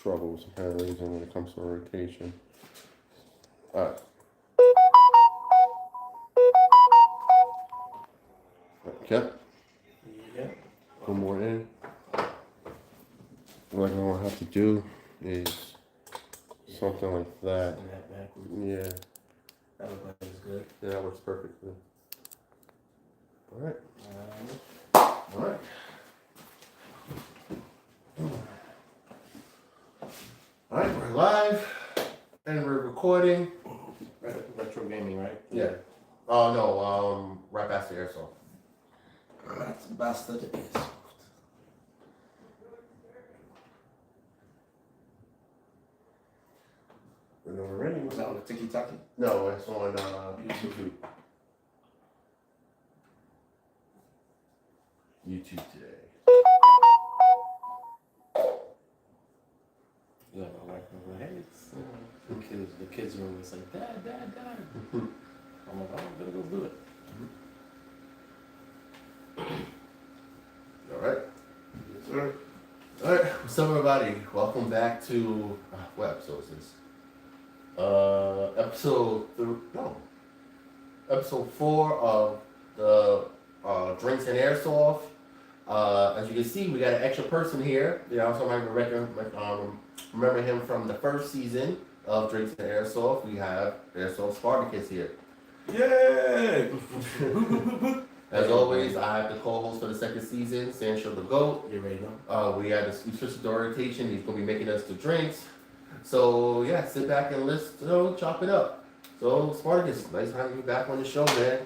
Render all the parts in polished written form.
troubles apparently when it comes to rotation. Alright. Okay. Yeah. One more in. What I'm gonna have to do is something like that. Send that backwards. Yeah. That looks like it's good. Yeah, that works perfectly. Alright. Um, Alright. Alright, we're live and we're recording. retro gaming, right? Yeah. Oh no, right past the Airsoft. That's bastard Airsoft. We're ready. Was that on the Tiki Taki? No, it's on YouTube. YouTube today. Yeah, my wife was like, hey, it's, the kids room was like, Dad. I'm like, oh, I'm gonna go do it. Alright. Yes, sir. Alright, what's up everybody? Welcome back to what episode is this? Episode 4 of the Drinks and Airsoft. As you can see, we got an extra person here. You also might remember him from the first season of Drinks and Airsoft. We have Airsoft Spartacus here. Yay! As always, I have the co-host for the second season, Sancho the Goat. You ready now? We switched the orientation. He's gonna be making us the drinks. So yeah, sit back and let's chop it up. So Spartacus, nice having you back on the show, man.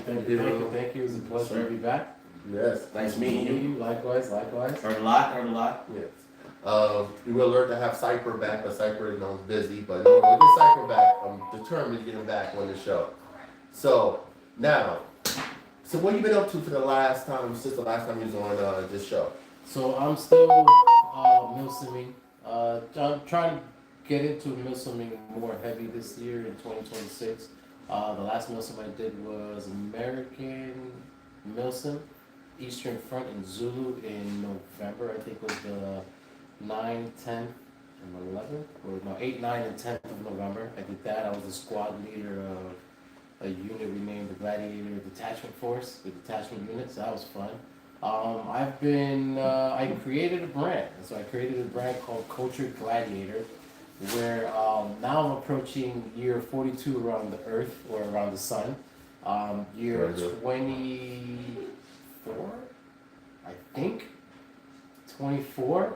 Thank you. It was a pleasure to be back. Yes. Nice meeting you. Likewise. Heard a lot. Yes. We will learn to have Cypher back, but Cypher is busy. But no, we'll get Cypher back. I'm determined to get him back on the show. So now, what have you been up to for the last time, since the last time you was on this show? So I'm still milsimming. I'm trying to get into milsimming more heavy this year in 2026. The last milsim I did was American Milsim, Eastern Front in Zulu in November. I think was the 9th, 10th, and 11th, or no, 8, 9, and 10th of November. I did that. I was the squad leader of a unit we named the Gladiator Detachment Force, the detachment unit, so that was fun. I created a brand. So I created a brand called Cultured Gladiator, where now I'm approaching year 42 around the Earth, or around the Sun. Year 24, I think, 24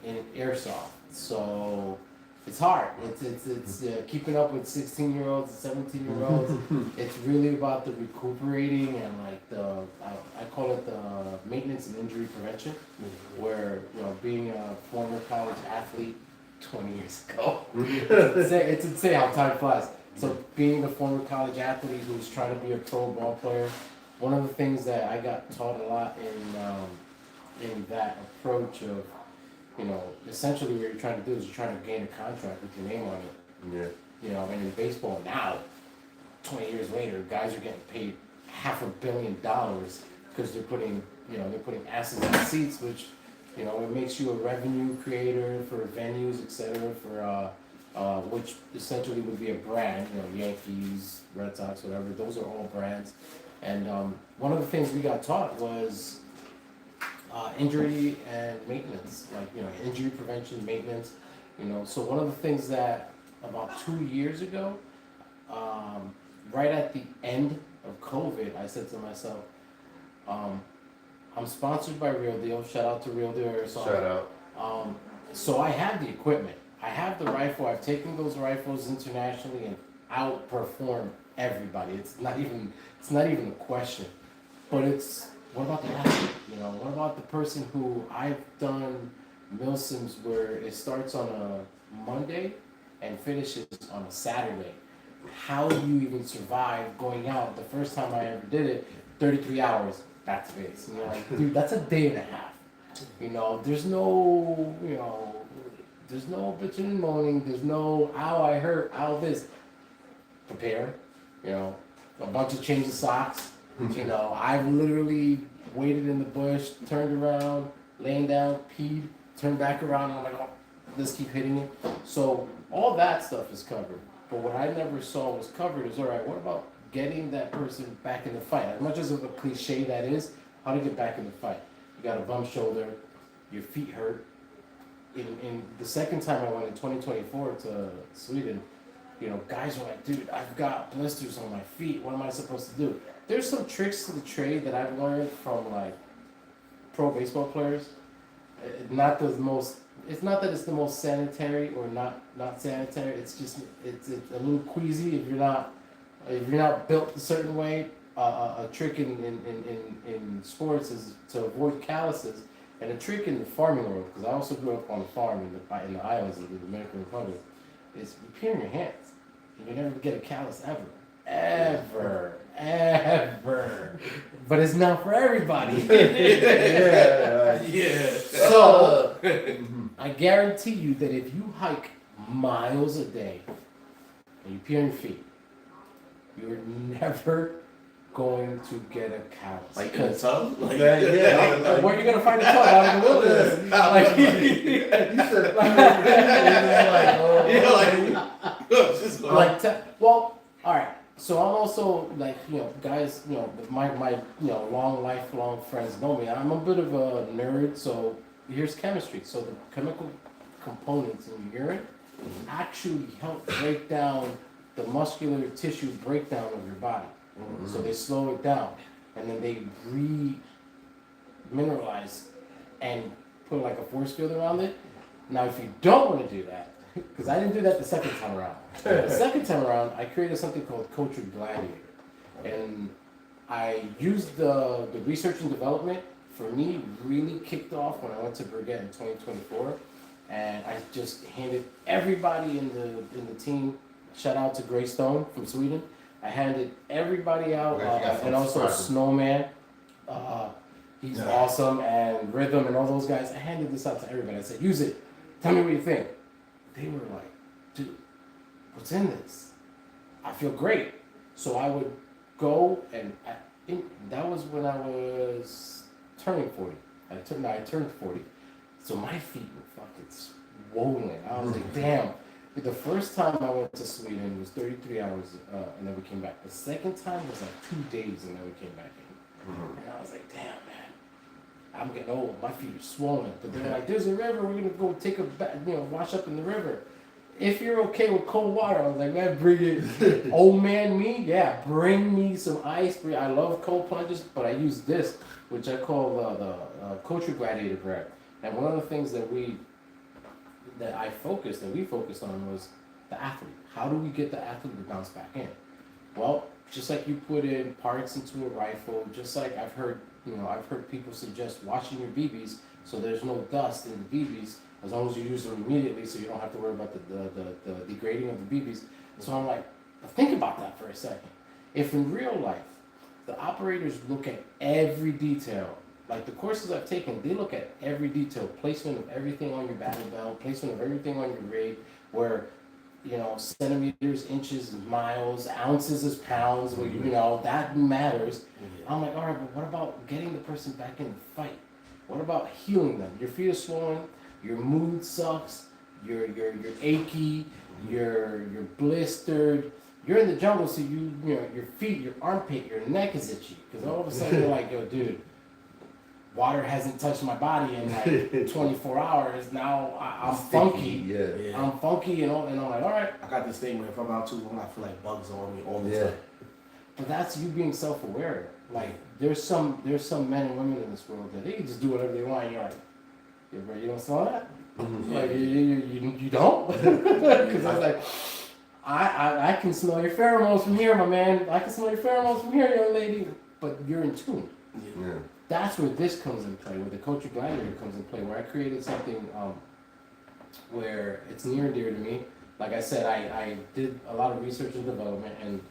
in Airsoft. So it's hard. It's keeping up with 16-year-olds and 17-year-olds. It's really about the recuperating and like I call it the maintenance and injury prevention, where being a former college athlete 20 years ago, it's insane how time flies. So being a former college athlete who's trying to be a pro ball player, one of the things that I got taught a lot in that approach of essentially what you're trying to do is you're trying to gain a contract with your name on it. Yeah. And in baseball now, 20 years later, guys are getting paid $500 million because they're putting asses in seats, which, it makes you a revenue creator for venues, etc. For which essentially would be a brand. Yankees, Red Sox, whatever. Those are all brands. And one of the things we got taught was injury and maintenance, injury prevention, maintenance. So one of the things that about 2 years ago, right at the end of COVID, I said to myself, I'm sponsored by Real Deal. Shout out to Real Deal Airsoft. Shout out. So I have the equipment. I have the rifle. I've taken those rifles internationally and outperformed everybody. It's not even a question. But what about the athlete? What about the person who I've done milsims where it starts on a Monday and finishes on a Saturday? How do you even survive going out? The first time I ever did it, 33 hours back to base. Dude, that's a day and a half. There's no, there's no bitching and moaning. There's no, ow, I hurt, ow, this. Prepare, a bunch of change of socks. I've literally waited in the bush, turned around, laying down, peed, turned back around, and I'm like, oh, let's keep hitting it. So all that stuff is covered. But what I never saw was covered is, all right, what about getting that person back in the fight? As much as of a cliche that is, how to get back in the fight. You got a bum shoulder, your feet hurt. In the second time I went in 2024 to Sweden, you know, guys were like, dude, I've got blisters on my feet. What am I supposed to do? There's some tricks to the trade that I've learned from like pro baseball players. Not the most. It's not that it's the most sanitary or not sanitary. It's just it's a little queasy if you're not built a certain way. A trick in sports is to avoid calluses, and a trick in the farming world, because I also grew up on a farm in the islands of the Dominican Republic, is you pee in your hands, and you never get a callus ever. But it's not for everybody. Yeah. So I guarantee you that if you hike miles a day and you pee on your feet, you're never going to get a callus. Like in the tub? Like, where are you gonna find a tub out in the wilderness? Like, you said, well, all right. So I'm also like, you know, guys, you know, my you know, lifelong friends know me. I'm a bit of a nerd, so here's chemistry. So the chemical components in your urine actually help break down the muscular tissue breakdown of your body. So they slow it down, and then they re-mineralize and put like a force field around it. Now, if you don't want to do that, because I didn't do that the second time around. The second time around, I created something called Culture Gladiator, and I used the research and development. For me, really kicked off when I went to Brigade in 2024, and I just handed everybody in the team. Shout out to Gray Stone from Sweden. I handed everybody out, and also Snowman. He's awesome, and Rhythm, and all those guys. I handed this out to everybody. I said, use it. Tell me what you think. They were like, dude, what's in this? I feel great. So I would go, and that was when I was turning 40. I turned 40. So my feet were fucking swollen. I was like, damn. The first time I went to Sweden was 33 hours, and then we came back. The second time was like 2 days, and then we came back in. And I was like, damn, man, I'm getting old. My feet are swollen. But they're like, there's a river. We're going to go take a bath, you know, wash up in the river. If you're okay with cold water, I was like, man, bring it. Old man me, yeah, bring me some ice. I love cold plunges, but I use this, which I call the Culture Gladiator brand. And one of the things that we focused on was the athlete. How do we get the athlete to bounce back in? Well, just like you put in parts into a rifle, just like I've heard people suggest washing your BBs so there's no dust in the BBs, as long as you use them immediately so you don't have to worry about the degrading of the BBs. So I'm like, think about that for a second. If in real life, the operators look at every detail, like the courses I've taken, they look at every detail, placement of everything on your battle belt, placement of everything on your rig, where, you know, centimeters, inches, miles, ounces is pounds, where, you know, that matters. I'm like, all right, but what about getting the person back in the fight? What about healing them? Your feet are swollen, your mood sucks, you're achy, you're blistered. You're in the jungle, so you know, your feet, your armpit, your neck is itchy, because all of a sudden you're like, yo, dude, water hasn't touched my body in like 24 hours. Now I'm funky. Yeah. I'm funky, and I'm like, all right. I got this thing where if I'm out too long, I feel like bugs on me all the time. But that's you being self-aware. Like there's some men and women in this world that they can just do whatever they want. And you're like, yeah, bro, you don't smell that? Like you don't? Because I was like, I can smell your pheromones from here, my man. I can smell your pheromones from here, young lady. But you're in tune. Yeah. That's where this comes in play, where the Culture Gladiator comes in play, where I created something where it's near and dear to me. Like I said, I did a lot of research and development, and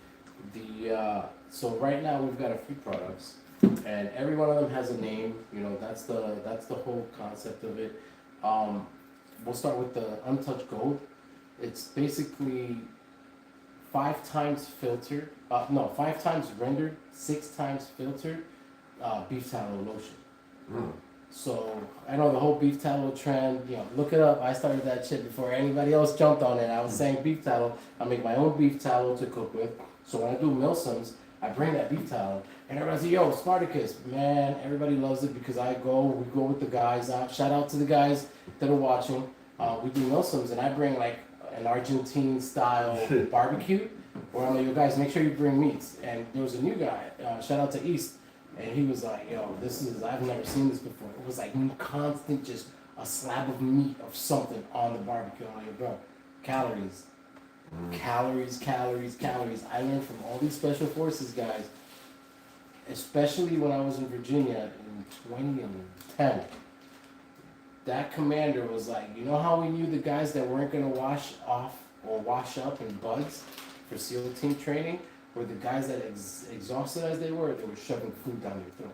so right now we've got a few products, and every one of them has a name. You know, that's the whole concept of it. We'll start with the Untouched Gold. It's basically 5 times filtered, 5 times rendered, 6 times filtered beef tallow lotion. So I know the whole beef tallow trend, you know, look it up. I started that shit before anybody else jumped on it. I was saying beef tallow. I make my own beef tallow to cook with. So when I do Milsums, I bring that beef tallow. And everybody's like, yo, Spartacus, man, everybody loves it because we go with the guys out. Shout out to the guys that are watching. We do Milsums and I bring like an Argentine style barbecue where I'm like, you guys, make sure you bring meats. And there was a new guy, shout out to East. And he was like, yo, I've never seen this before. It was like constant, just a slab of meat of something on the barbecue. I'm like, bro, calories. Calories. I learned from all these special forces guys, especially when I was in Virginia in 2010. That commander was like, you know how we knew the guys that weren't going to wash off or wash up in buds for SEAL team training? Were the guys that exhausted as they were shoving food down their throat.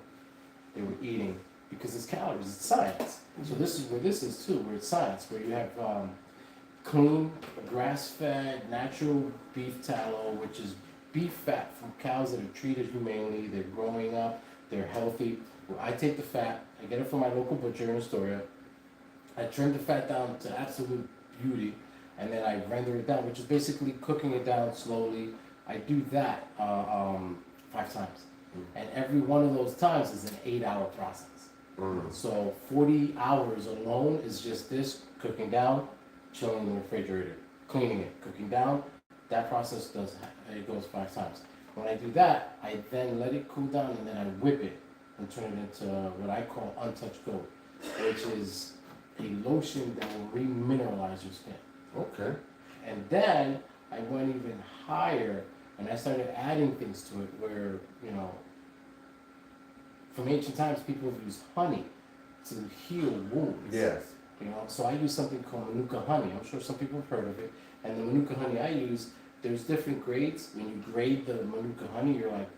They were eating because it's calories, it's science. So this is where this is too, where it's science, where you have clean, grass-fed, natural beef tallow, which is beef fat from cows that are treated humanely, they're growing up, they're healthy. Well, I take the fat, I get it from my local butcher in Astoria, I trim the fat down to absolute beauty, and then I render it down, which is basically cooking it down slowly. I do that 5 times. And every one of those times is an 8-hour process. So 40 hours alone is just this, cooking down, chilling in the refrigerator, cleaning it, cooking down. That process goes 5 times. When I do that, I then let it cool down and then I whip it and turn it into what I call untouched gold, which is a lotion that will remineralize your skin. Okay. And then I went even higher and I started adding things to it where, you know, from ancient times people have used honey to heal wounds. Yes. You know, so I use something called Manuka honey. I'm sure some people have heard of it. And the Manuka honey I use, there's different grades. When you grade the Manuka honey, you're like,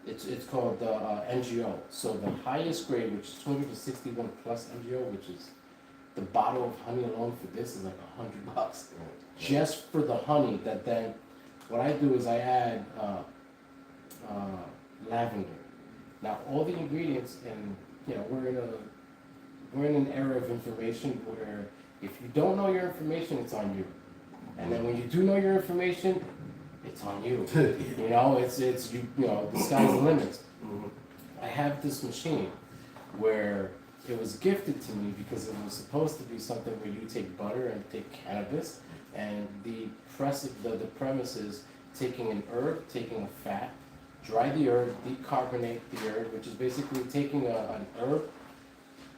it's called the NGO. So the highest grade, which is 261 plus NGO, which is the bottle of honey alone for this is like $100. Just for the honey that then, what I do is I add lavender. Now all the ingredients, and you know, we're in an era of information where if you don't know your information, it's on you. And then when you do know your information, it's on you. You know, it's you know, the sky's the limit. I have this machine where it was gifted to me because it was supposed to be something where you take butter and take cannabis, and the premise is taking an herb, taking a fat, dry the herb, decarbonate the herb, which is basically taking an herb,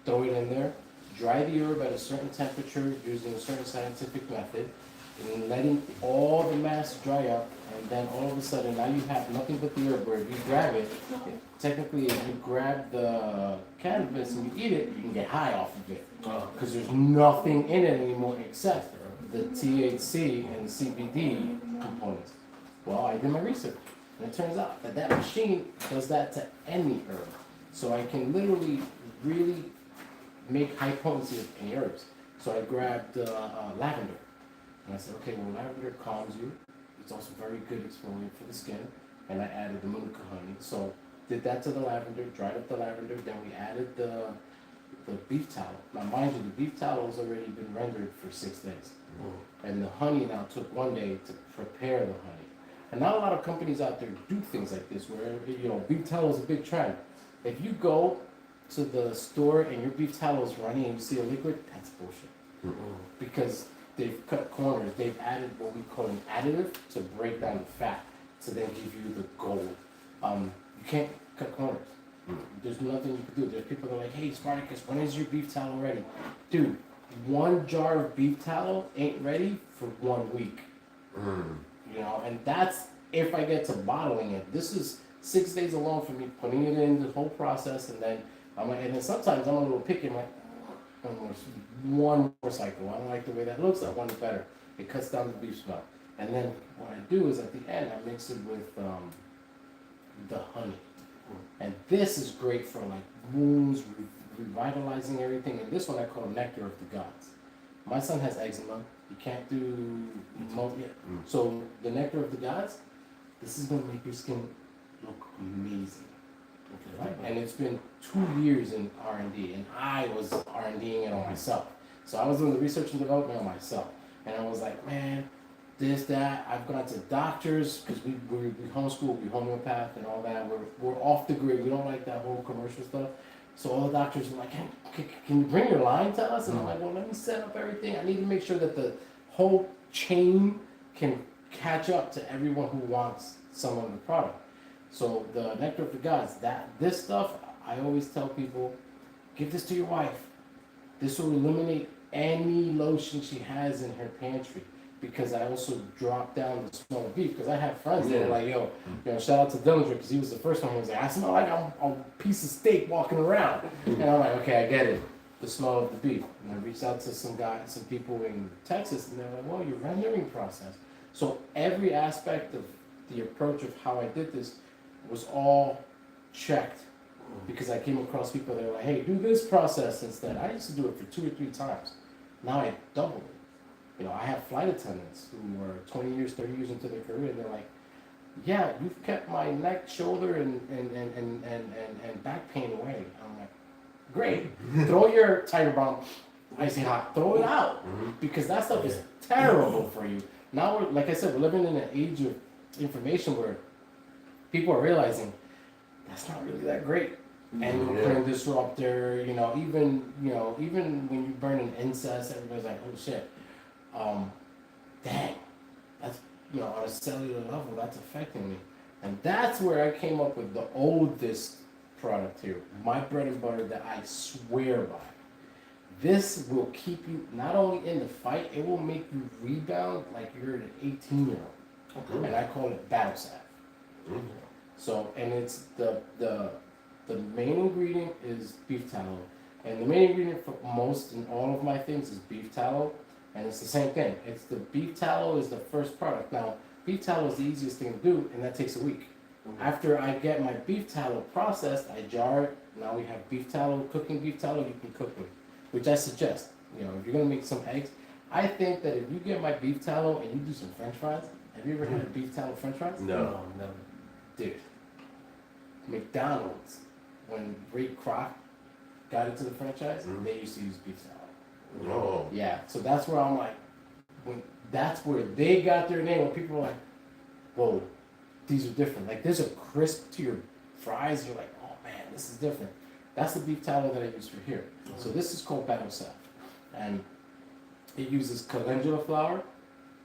throw it in there, dry the herb at a certain temperature using a certain scientific method, and letting all the mass dry up, and then all of a sudden now you have nothing but the herb, where if you grab it, technically if you grab the cannabis and you eat it, you can get high off of it, because there's nothing in it anymore except the THC and the CBD components. Well, I did my research, and it turns out that that machine does that to any herb. So I can literally really make high potency of any herbs. So I grabbed lavender. And I said, okay, well, lavender calms you. It's also very good exfoliant for the skin. And I added the Manuka honey. So did that to the lavender, dried up the lavender. Then we added the beef tallow. Now, mind you, the beef tallow has already been rendered for 6 days. And the honey now took 1 day to prepare the honey. And not a lot of companies out there do things like this, where, you know, beef tallow is a big trend. If you go to the store and your beef tallow is running and you see a liquid, that's bullshit. Because they've cut corners. They've added what we call an additive to break down the fat to then give you the gold. You can't cut corners. There's nothing you can do. There's people that are like, hey, Spartacus, when is your beef tallow ready? Dude, 1 jar of beef tallow ain't ready for 1 week. You know, and that's if I get to bottling it. This is 6 days alone for me putting it in the whole process, and then sometimes I'm a little picky. I'm like, one more cycle. I don't like the way that looks. I want it better. It cuts down the beef smell. And then what I do is at the end I mix it with the honey. And this is great for like wounds, revitalizing everything. And this one I call nectar of the gods. My son has eczema. He can't do yet. So the nectar of the gods, this is gonna make your skin look amazing. Okay, right? and it's been 2 years in R&D, and I was R&Ding it on myself. So I was doing the research and development on myself, and I was like, man, this, that. I've gone to doctors because we homeschool, we homeopath and all that. We're off the grid. We don't like that whole commercial stuff. So all the doctors were like, can you bring your line to us? And I'm like, well, let me set up everything. I need to make sure that the whole chain can catch up to everyone who wants some of the product. So the Nectar of the Gods, this stuff, I always tell people, give this to your wife. This will eliminate any lotion she has in her pantry. Because I also dropped down the smell of beef. Because I have friends that are like, yo, shout out to Dillinger, because he was the first one who was like, I smell like a piece of steak walking around. And I'm like, okay, I get it. The smell of the beef. And I reached out to some people in Texas, and they're like, well, your rendering process. So every aspect of the approach of how I did this was all checked. Because I came across people that were like, hey, do this process instead. I used to do it for 2 or 3 times. Now I double it. I have flight attendants who are 20 years, 30 years into their career, and they're like, yeah, you've kept my neck, shoulder, and back pain away. I'm like, great. Throw your Tiger Bomb, icy hot, throw it out. Because that stuff is terrible for you. Now, like I said, we're living in an age of information where people are realizing that's not really that great. And putting disruptor, even when you burn an incest, everybody's like, oh shit. Dang, that's, on a cellular level, that's affecting me. And that's where I came up with the oldest product here, my bread and butter that I swear by. This will keep you not only in the fight, it will make you rebound like you're an 18-year-old. And I call it battle salve. So, and it's the main ingredient is beef tallow. And the main ingredient for most and all of my things is beef tallow. And it's the same thing. It's the beef tallow is the first product. Now, beef tallow is the easiest thing to do, and that takes a week. After I get my beef tallow processed, I jar it. Now we have beef tallow, cooking beef tallow you can cook with, which I suggest. If you're gonna make some eggs, I think that if you get my beef tallow and you do some French fries, have you ever had a beef tallow French fries? No, never. Dude, McDonald's, when Ray Kroc got into the franchise, they used to use beef tallow. Oh. Yeah, so that's where I'm like, that's where they got their name. When people are like, whoa, these are different. Like, there's a crisp to your fries. You're like, oh man, this is different. That's the beef tallow that I use for here. So this is called battle salve. And it uses calendula flour,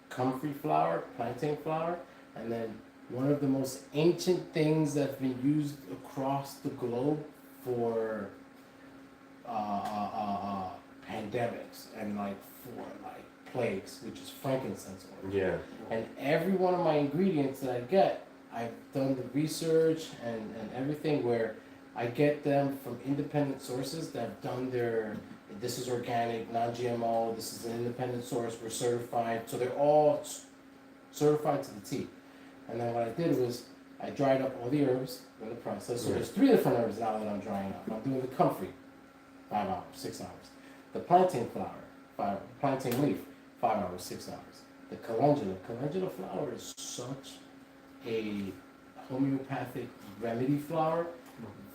comfrey flour, plantain flour, and then one of the most ancient things that's been used across the globe for pandemics and for plagues, which is frankincense oil. Yeah. And every one of my ingredients that I get, I've done the research and everything where I get them from independent sources that have done this is organic, non-GMO, this is an independent source, we're certified. So they're all certified to the T. And then what I did was I dried up all the herbs in the process. So there's 3 different herbs now that I'm drying up. I'm doing the comfrey, 5 hours, 6 hours. The plantain flour, plantain leaf, 5 hours, 6 hours. The calendula flour is such a homeopathic remedy flour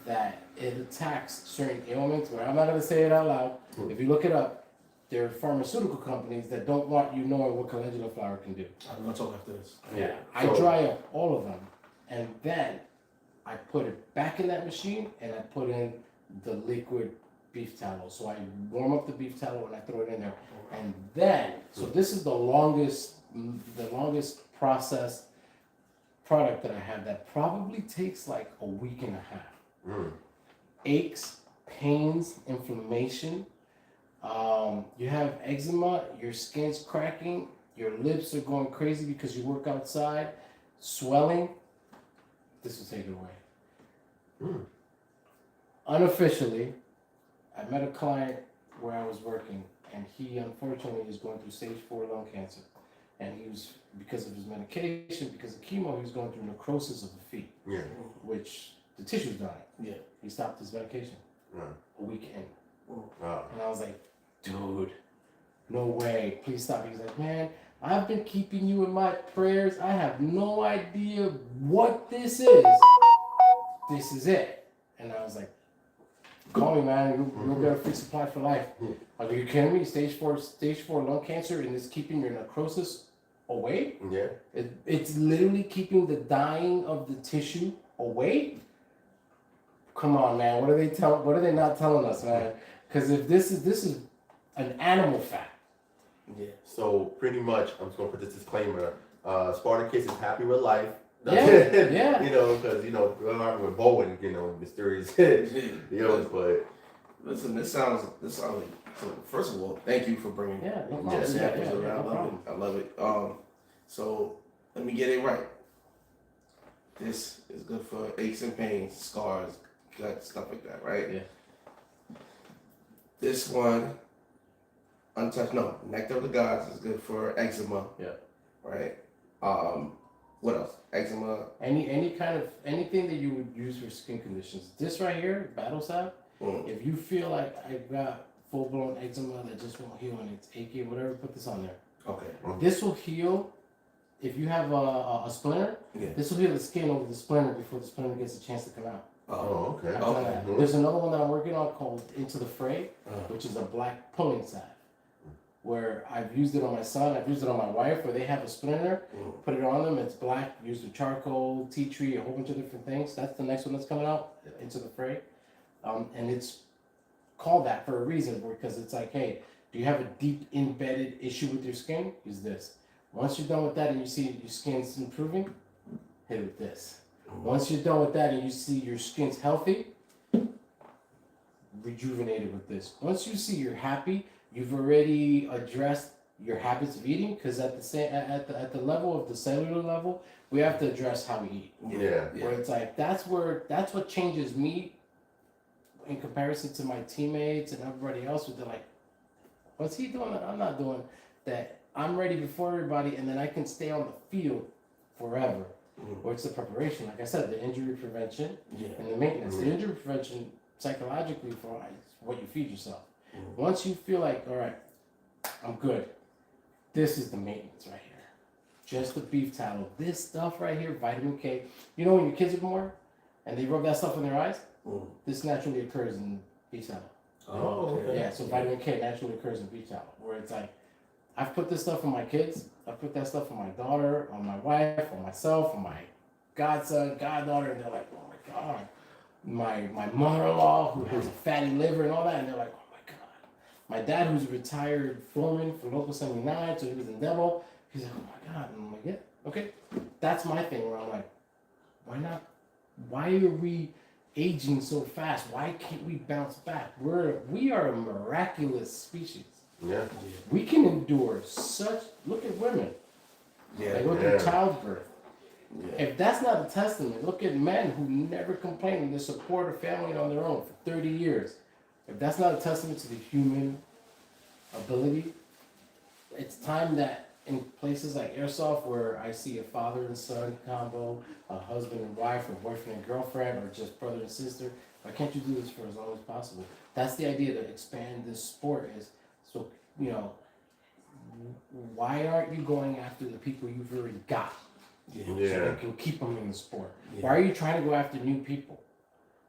that it attacks certain ailments where I'm not going to say it out loud. If you look it up, there are pharmaceutical companies that don't want you knowing what calendula flour can do. I'm going to talk after this. Yeah. I dry up all of them, and then I put it back in that machine, and I put in the liquid beef tallow. So I warm up the beef tallow and I throw it in there. And then, so this is the longest processed product that I have that probably takes like a week and a half. Aches, pains, inflammation. You have eczema, your skin's cracking, your lips are going crazy because you work outside, swelling. This will take it away. Unofficially, I met a client where I was working, and he unfortunately is going through stage 4 lung cancer. And he was, because of his medication, because of chemo, he was going through necrosis of the feet, which the tissue's dying. Yeah. He stopped his medication a week in. Wow. And I was like, dude, no way, please stop. He's like, man, I've been keeping you in my prayers. I have no idea what this is. This is it. And I was like, call me, man. You'll get a free supply for life. Like, are you kidding me? Stage four lung cancer, and it's keeping your necrosis away. Yeah. It's literally keeping the dying of the tissue away. Come on, man. What are they not telling us, man? Because if this is an animal fact. Yeah. So pretty much, I'm just gonna put this disclaimer. Spartacus is happy with life. Yeah. You know, because we're not with Bowen, mysterious. But listen, this sounds like. So first of all, thank you for bringing no samples problem. around. I love it. So let me get it right. This is good for aches and pains, scars, gut, stuff like that, right? Yeah. This one, Nectar of the Gods is good for eczema. Yeah. Right. What else? Eczema. Anything that you would use for skin conditions. This right here, Battle Sap. If you feel like I've got full blown eczema that just won't heal and it's achy or whatever, put this on there. Okay. This will heal. If you have a splinter, this will heal the skin over the splinter before the splinter gets a chance to come out. Oh, okay. There's another one that I'm working on called Into the Fray, which is a black pulling salve. Where I've used it on my son, I've used it on my wife, where they have a splinter, put it on them, it's black, used with charcoal, tea tree, a whole bunch of different things. That's the next one that's coming out, Into the Fray. And it's called that for a reason, because it's like, hey, do you have a deep embedded issue with your skin? Use this. Once you're done with that and you see your skin's improving, hit it with this. Once you're done with that and you see your skin's healthy, rejuvenate it with this. Once you see you're happy, you've already addressed your habits of eating, because at the level of the cellular level, we have to address how we eat. Yeah. Where it's like that's what changes me in comparison to my teammates and everybody else. Where they're like, what's he doing that I'm not doing? That I'm ready before everybody, and then I can stay on the field forever. Or it's the preparation, like I said, the injury prevention and the maintenance. The injury prevention psychologically for what you feed yourself. Once you feel like, all right, I'm good, this is the maintenance right here. Just the beef tallow. This stuff right here, vitamin K. You know when your kids are born and they rub that stuff in their eyes? This naturally occurs in beef tallow. Oh, okay. Yeah, so vitamin K naturally occurs in beef tallow. Where it's like, I've put this stuff on my kids. I've put that stuff on my daughter, on my wife, on myself, on my godson, goddaughter, and they're like, oh my God. My mother-in-law who has a fatty liver and all that, and they're like, oh my God. My dad, who's a retired foreman for Local 79, so he was in Devil, he's like, oh my God. And I'm like, yeah, okay. That's my thing where I'm like, why not? Why are we aging so fast? Why can't we bounce back? We are a miraculous species. Yeah. We can endure such. Look at women. Look at childbirth. If that's not a testament, look at men who never complain and they support a family on their own for 30 years. If that's not a testament to the human ability, it's time that in places like Airsoft, where I see a father and son combo, a husband and wife, or boyfriend and girlfriend, or just brother and sister, why can't you do this for as long as possible? That's the idea to expand this sport is. So, why aren't you going after the people you've already got? So you can keep them in the sport. Why are you trying to go after new people?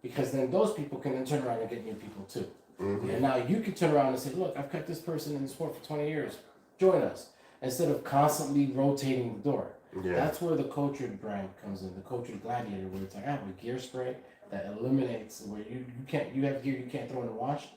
Because then those people can then turn around and get new people too. And now you can turn around and say, look, I've kept this person in the sport for 20 years. Join us. Instead of constantly rotating the door. That's where the cultured brand comes in, the cultured gladiator, where it's like, I have a gear spray that eliminates where you have gear you can't throw in the wash.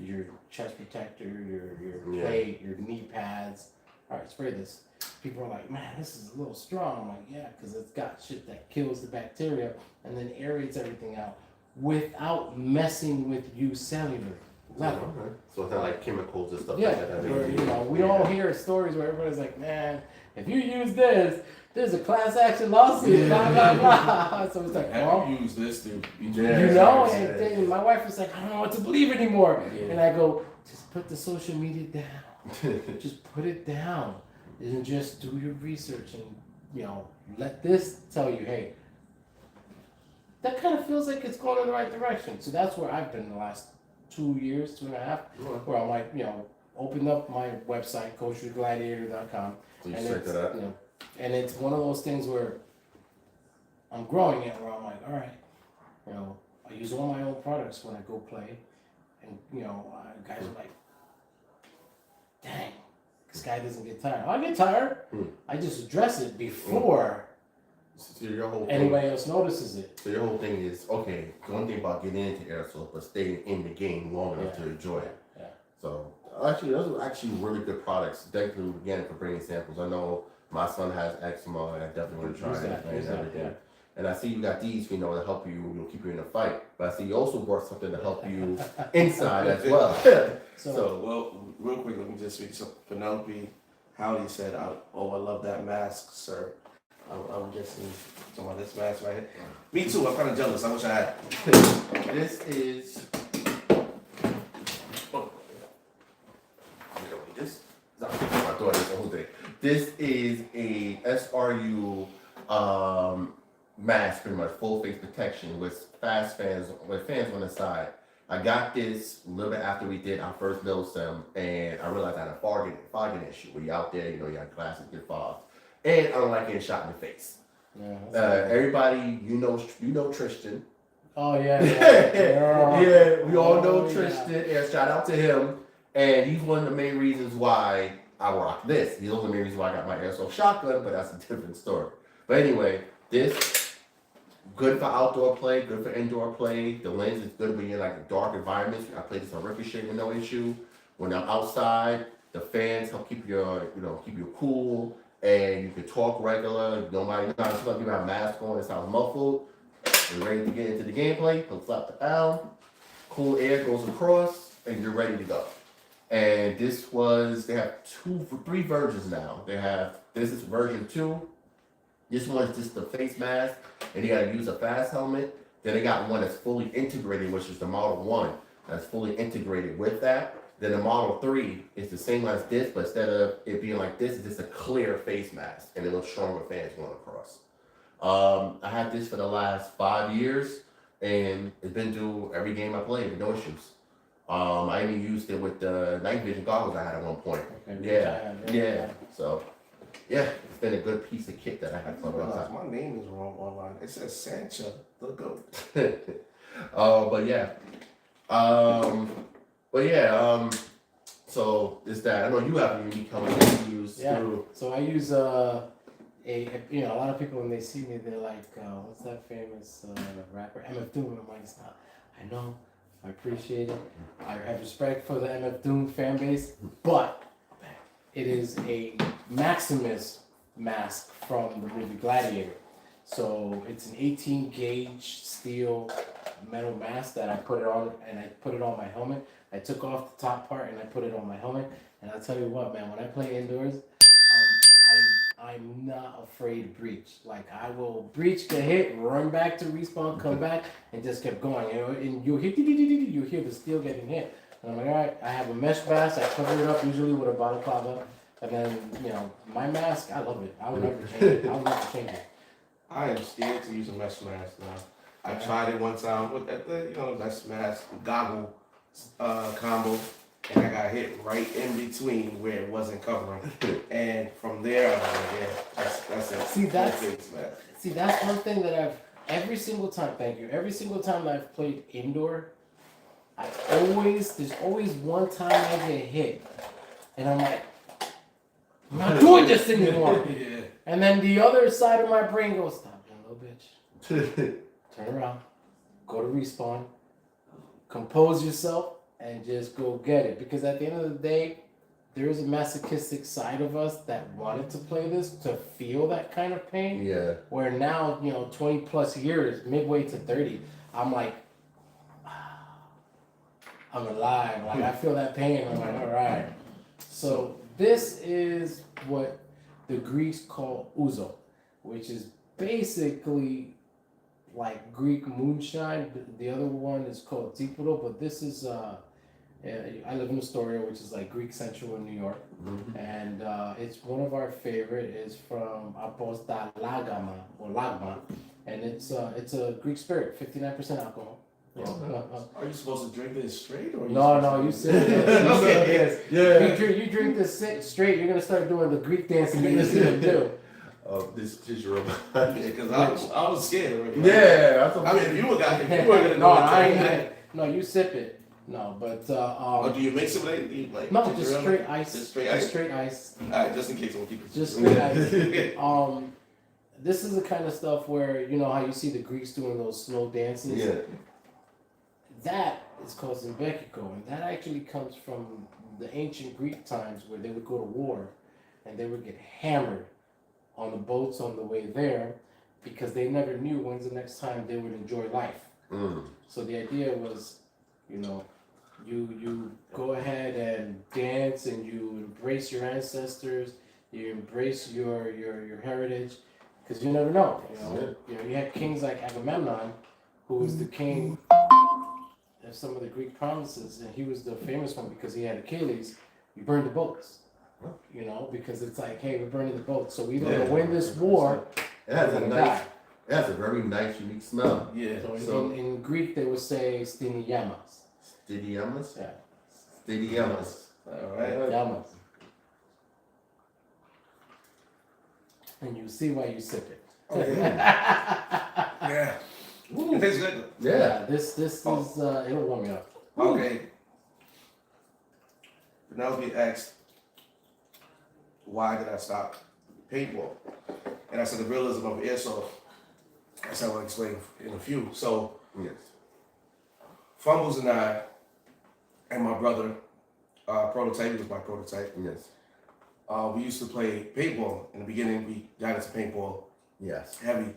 Your chest protector, your plate, your knee pads. All right, spray this. People are like, man, this is a little strong. I'm like, yeah, because it's got shit that kills the bacteria and then aerates everything out without messing with you cellular level. So it's not like chemicals and stuff like that. Where, we all hear stories where everybody's like, man, if you use this, there's a class action lawsuit, blah, blah, blah. So it's like, well, you use this to and my wife was like, I don't know what to believe anymore. And I go, just put the social media down. Just put it down. And just do your research and, let this tell you, hey, that kind of feels like it's going in the right direction. So that's where I've been the last 2 years, 2.5, where I'm like, opened up my website, coachgladiator.com. So you check that out. And it's one of those things where I'm growing it, where I'm like, all right, use all my own products when I go play, and guys are like, dang, this guy doesn't get tired. I get tired. I just address it before So your whole anybody else notices it. So your whole thing is, okay, one thing about getting into Airsoft, but staying in the game long enough to enjoy it. Yeah. So actually, those are actually really good products. Thank you again for bringing samples. I know my son has eczema, and I definitely want to try it and everything. Yeah. And I see you got these, to help you, keep you in the fight. But I see you also brought something to help you inside as well. So, well, real quick, let me just speak to Penelope. Howdy said, I love that mask, sir. I'm guessing some of this mask right here. Me too, I'm kind of jealous. I wish I had. This is. This is a SRU mask, pretty much full face protection with fans on the side. I got this a little bit after we did our first build sim, and I realized I had a fogging issue. When you're out there, you have glasses get fogged, and I don't like getting shot in the face. Yeah, everybody, you know Tristan. Oh yeah. Yeah, we all know Tristan. Yeah, shout out to him. And he's one of the main reasons why I rock this. He's also the main reason why I got my Airsoft shotgun, but that's a different story. But anyway, this, good for outdoor play, good for indoor play. The lens is good when you're in like dark environments. I play this on Ricochet with no issue. When I'm outside, the fans help keep you cool, and you can talk regular. Nobody, some people have masks on, it sounds muffled. You're ready to get into the gameplay, he'll slap the down, cool air goes across, and you're ready to go. And they have 3 versions now. This is version 2. This one's just the face mask, and you gotta use a fast helmet. Then they got one that's fully integrated, which is the Model 1, that's fully integrated with that. Then the Model 3 is the same as this, but instead of it being like this, it's just a clear face mask, and it looks stronger fans going across. I had this for the last 5 years, and it's been through every game I played with no issues. I even used it with the night vision goggles I had at one point. Okay, yeah. So, yeah, it's been a good piece of kit that I had. My name is wrong online. It says Sancha the Goat. So it's that. I know you have a unique helmet that you use through. So I use a lot of people when they see me, they're like, what's that famous rapper MF Doom? I'm like, it's not. I know. I appreciate it. I have respect for the MF Doom fan base, but it is a Maximus mask from the movie Gladiator. So it's an 18 gauge steel metal mask that I put it on, and I put it on my helmet. I took off the top part and I put it on my helmet. And I'll tell you what, man, when I play indoors, I'm not afraid to breach. Like, I will breach, get hit, run back to respawn, come back, and just keep going. And you'll hear the steel getting hit. And I'm like, all right, I have a mesh mask. I cover it up usually with a balaclava. And then, my mask, I love it. I would never change it. I am scared to use a mesh mask now. I tried it one time with the mesh mask goggle combo. And I got hit right in between where it wasn't covering. And from there, I was like, yeah, that's it. See, that's one thing that every single time that I've played indoor, there's always one time I get hit. And I'm like, I'm not doing this anymore. Yeah. And then the other side of my brain goes, stop, you little bitch. Turn around, go to respawn, compose yourself, and just go get it. Because at the end of the day, there is a masochistic side of us that wanted to play this to feel that kind of pain. Yeah. Where now, 20 plus years, midway to 30, I'm like, I'm alive. Like, I feel that pain. I'm like, all right. So this is what the Greeks call ouzo, which is basically like Greek moonshine. The other one is called Tipuro, but this is I live in Astoria, which is like Greek Central in New York, and it's one of our favorite. Is from Aposta Lagma, and it's a Greek spirit, 59% alcohol. Are you supposed to drink this straight or? No, you sit this. Yeah. You drink this straight, you're gonna start doing the Greek dancing that you see them do. This is your Because I was scared already. Yeah, that's I mean, if you were gonna do No, it, I ain't. No, you sip it. No, but or do you mix it with anything? Like no, ginger just ale? straight ice. Just straight Just ice. straight ice. All right, just in case we'll keep it. Just straight ice. This is the kind of stuff where you know how you see the Greeks doing those slow dances. Yeah. That is called Zimbekiko, and that actually comes from the ancient Greek times where they would go to war, and they would get hammered on the boats on the way there, because they never knew when's the next time they would enjoy life. So the idea was, you know, you go ahead and dance and you embrace your ancestors, you embrace your heritage, because you never know. You know, you had kings like Agamemnon, who was the king of some of the Greek provinces, and he was the famous one because he had Achilles. You burn the boats, you know, because it's like, hey, we're burning the boats, so we don't win this war. It has a very nice, unique smell. Yeah. So in Greek they would say stiniamas. Stadiumus? Yeah. Stadiumus. All right. Yamas. And you see why you sip it. Oh, yeah. Yeah. It tastes good. Yeah. This is it'll warm me up. Okay. Penelope asked, why did I stop paintball? And I said the realism of airsoft. That's how I'll explain in a few. So, Yes. Fumbles and I, and my brother, Prototype, he was my prototype. Yes. We used to play paintball. In the beginning, we got into paintball Yes. heavy.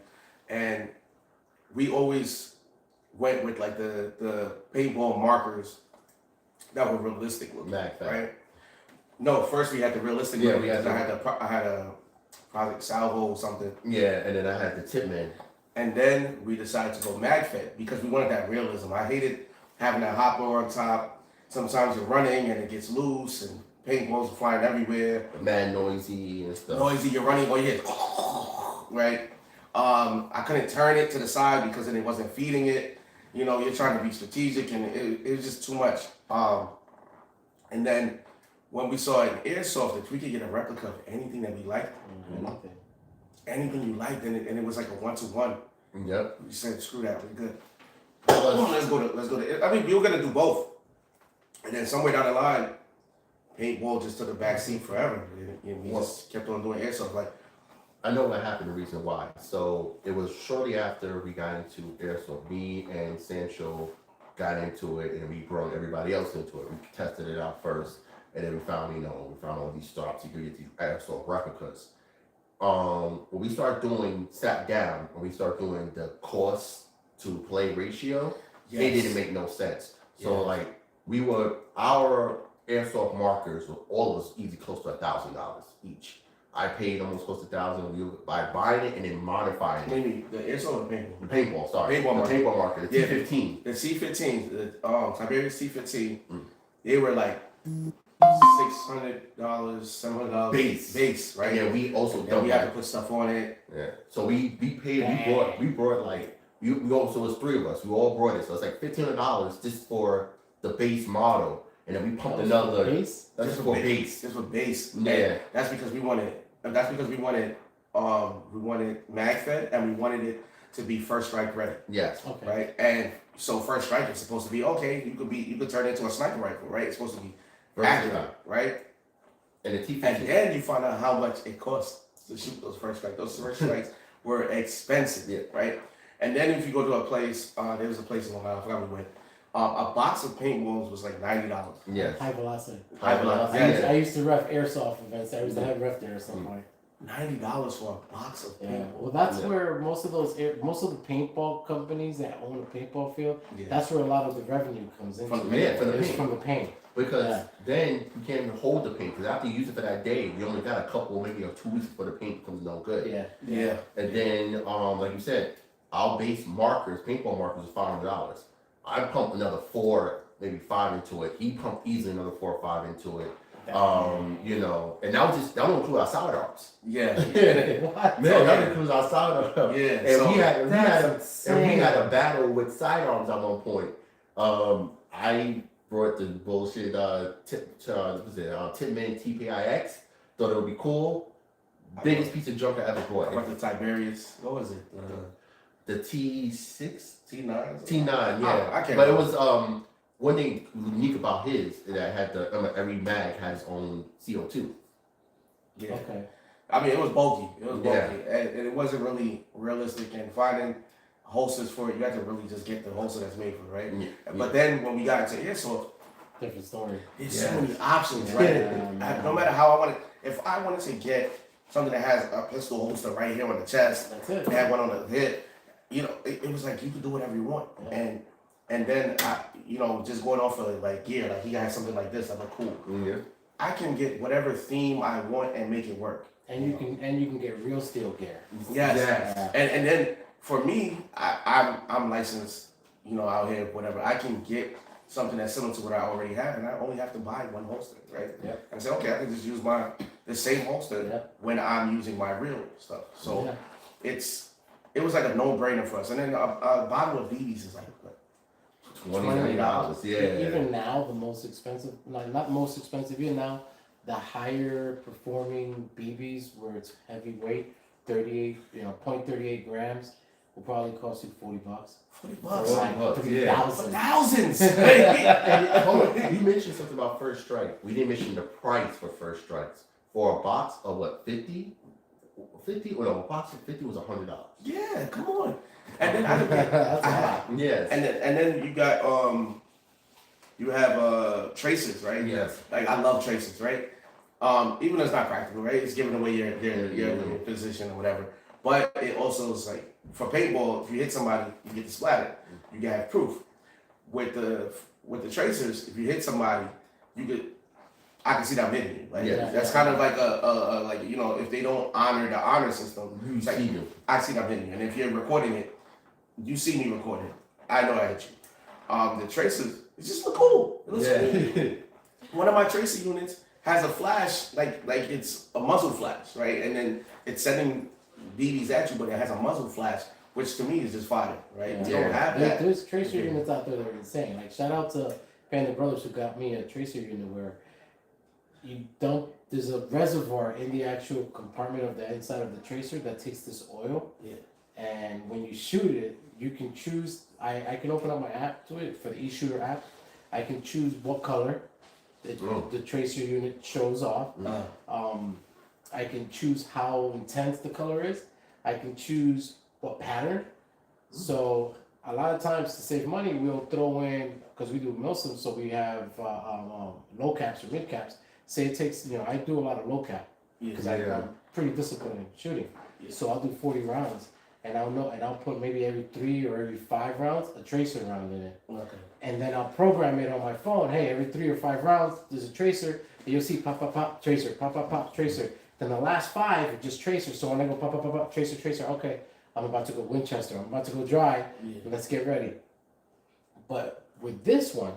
And we always went with like the paintball markers that were realistic looking, Mac fact. right? No, first we had the realistic Yeah, one we had because I had a Project Salvo or something. Yeah, and then I had the Tipman. And then we decided to go MagFed because we wanted that realism. I hated having that hopper on top. Sometimes you're running and it gets loose and paintballs are flying everywhere. Mad noisy and stuff. Noisy, you're running, all you hear is right? I couldn't turn it to the side because then it wasn't feeding it. You know, you're trying to be strategic and it was just too much. And then when we saw in Airsoft that we could get a replica of anything that we liked, anything you liked, and it was like a 1-to-1. Yep. We said, screw that, we're good. Let's go to. I mean, we were gonna do both, and then somewhere down the line, paintball just took a back seat forever. And we just kept on doing airsoft. Like, I know what happened, the reason why. So it was shortly after we got into airsoft. Me and Sancho got into it, and we brought everybody else into it. We tested it out first, and then we found all these stops. You could get these airsoft replicas. When we sat down, when we start doing the cost to play ratio, it didn't make no sense. So like our airsoft markers were all of us easy close to $1,000 each. I paid almost close to $1,000 by buying it and then modifying it. maybe the airsoft or the paintball? The paintball, sorry. Paintball Paintball marker, the T15. The C15, the Tiberius T15, they were like $600, $700 base, right? Yeah, we also and we had to put stuff on it. Yeah. So we paid. We brought like we all. So it was three of us. We all brought it. So it's like $1,500 just for the base model, and then we pumped another. Base? That's just for base. Just for base. Yeah. And that's because we wanted. We wanted MagFed, and we wanted it to be first strike ready. Yes. Okay. Right. And so first strike is supposed to be okay. You could turn it into a sniper rifle, right? It's supposed to be accurate, right? And the T15. And then you find out how much it costs to shoot those first strikes. Those first strikes were expensive, right? And then if you go to a place, there was a place in Long Island, I forgot we went. A box of paintballs was like $90. Yes. High velocity. High velocity. I used to ref airsoft events. I used to have ref there at some point. $90 for a box of paintballs. Yeah. Well, that's where most of the paintball companies that own a paintball field. Yeah. that's where a lot of the revenue comes in. From the paint. Because then you can't even hold the paint. Because after you use it for that day, you only got a couple, maybe 2 weeks before the paint becomes no good. Yeah. And then, like you said, our base markers, paintball markers, is $500. I pumped another 4, maybe 5 into it. He pumped easily another 4 or 5 into it. You know, and that don't include our sidearms. Yeah. What? Man, that includes our sidearms. Yeah. And So we had a battle with sidearms at one point. I brought the bullshit Tipman TPIX. Thought it would be cool. Biggest piece of junk I ever I bought. bought the Tiberius. What was it? The T6? T9? T9, yeah. I can't but remember. it was one thing unique about his is that had every mag had its own CO2. Yeah. Okay. I mean, it was bulky. It was bulky, Yeah. and it wasn't really realistic. And finding holsters for it, you have to really just get the holster that's made for it, right? Yeah. But then when we got into airsoft, Different story. there's Yeah. so many options, right? Yeah. No matter how I want it, if I wanted to get something that has a pistol holster right here on the chest, That's it. and had one on the hip, it was like you could do whatever you want. Yeah. And then just going off of like gear, like he got something like this, I'm like, cool. Yeah. I can get whatever theme I want and make it work. And you can get real steel gear. Yes. Yes. And then for me, I'm licensed, out here, whatever. I can get something that's similar to what I already have, and I only have to buy one holster, right? Yep. And say, okay, I can just use the same holster Yep. when I'm using my real stuff. So Yeah. it was like a no-brainer for us. And then a bottle of BBs is like $20. Yeah. Even now, the most expensive, not most expensive, even now, the higher performing BBs where it's heavyweight, 0.38 grams, will probably cost you $40. $40. $40, $3,000. Thousands. Hey, hold on. You mentioned something about First Strike. We didn't mention the price for First Strikes. For a box of what, 50? 50? Well, no, a box of 50 was $100. Yeah, come on. And then I That's a lot. Yes. And then you got you have tracers, right? Yes. Like I love tracers, right? Even though it's not practical, right? It's giving away your position or whatever. But it also is like for paintball, if you hit somebody, you get the splatter. You can have proof. With the tracers, if you hit somebody, I can see that hitting you. Like Yeah. that's kind of like a like if they don't honor the honor system, You it's like, see them. I see them hitting you. And if you're recording it, you see me recording it. I know I hit you. The tracers, it just look cool. It looks cool. Yeah. One of my tracer units has a flash, like it's a muzzle flash, right? And then it's sending BBs at you, but it has a muzzle flash, which to me is just fire, right? Yeah. You don't have that. There's tracer units out there that are insane. Like shout out to Panda Brothers who got me a tracer unit where there's a reservoir in the actual compartment of the inside of the tracer that takes this oil. Yeah. And when you shoot it, you can choose. I can open up my app to it for the eShooter app. I can choose what color the tracer unit shows off. I can choose how intense the color is. I can choose what pattern. So a lot of times to save money, we'll throw in, because we do Milsim, so we have low caps or mid caps. Say it takes, I do a lot of low cap because I'm pretty disciplined in shooting. Yeah. So I'll do 40 rounds, and I'll put maybe every 3 or every 5 rounds a tracer round in it. Okay. And then I'll program it on my phone. Hey, every 3 or 5 rounds, there's a tracer. And you'll see pop, pop, pop, tracer, pop, pop, pop, tracer. Then the last 5 are just tracer. So when I go pop, pop, pop, pop, tracer, tracer, okay, I'm about to go Winchester. I'm about to go dry. Yeah. Let's get ready. But with this one,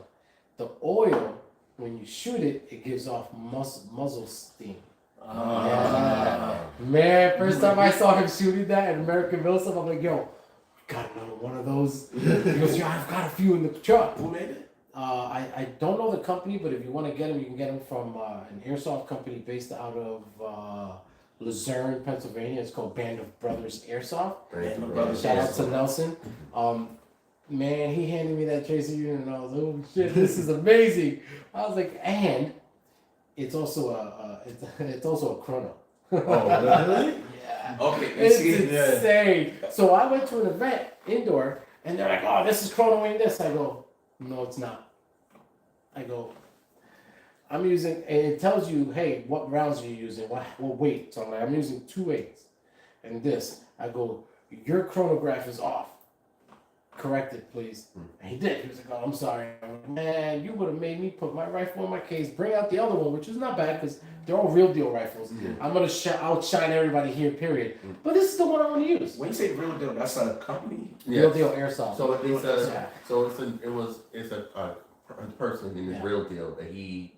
the oil, when you shoot it, it gives off muzzle steam. Yeah. Man, first time I saw him shooting that in American Milsim, I'm like, yo, got another one of those. He goes, yo, I've got a few in the truck. Who made it? I don't know the company, but if you want to get them, you can get them from an airsoft company based out of Luzerne, Pennsylvania. It's called Band of Brothers Airsoft. Shout out to Nelson. Man, he handed me that tracer unit and I was like, oh shit, this is amazing. I was like, and it's also a chrono. Oh, really? Yeah. Okay. It's insane. So I went to an event indoor and they're like, oh, this is chronoing this. I go, no, it's not. I go, I'm using, and it tells you, hey, what rounds are you using? What weight? So I'm like, I'm using 2 8s. And this, I go, your chronograph is off. Correct it, please. And he did. He was like, oh, I'm sorry. I'm like, man, you would have made me put my rifle in my case, bring out the other one, which is not bad because they're all real deal rifles. Yeah. I'm going to outshine everybody here, period. But this is the one I want to use. When you say real deal, that's a company. Real deal airsoft. So it's Yeah. a person in this real deal that he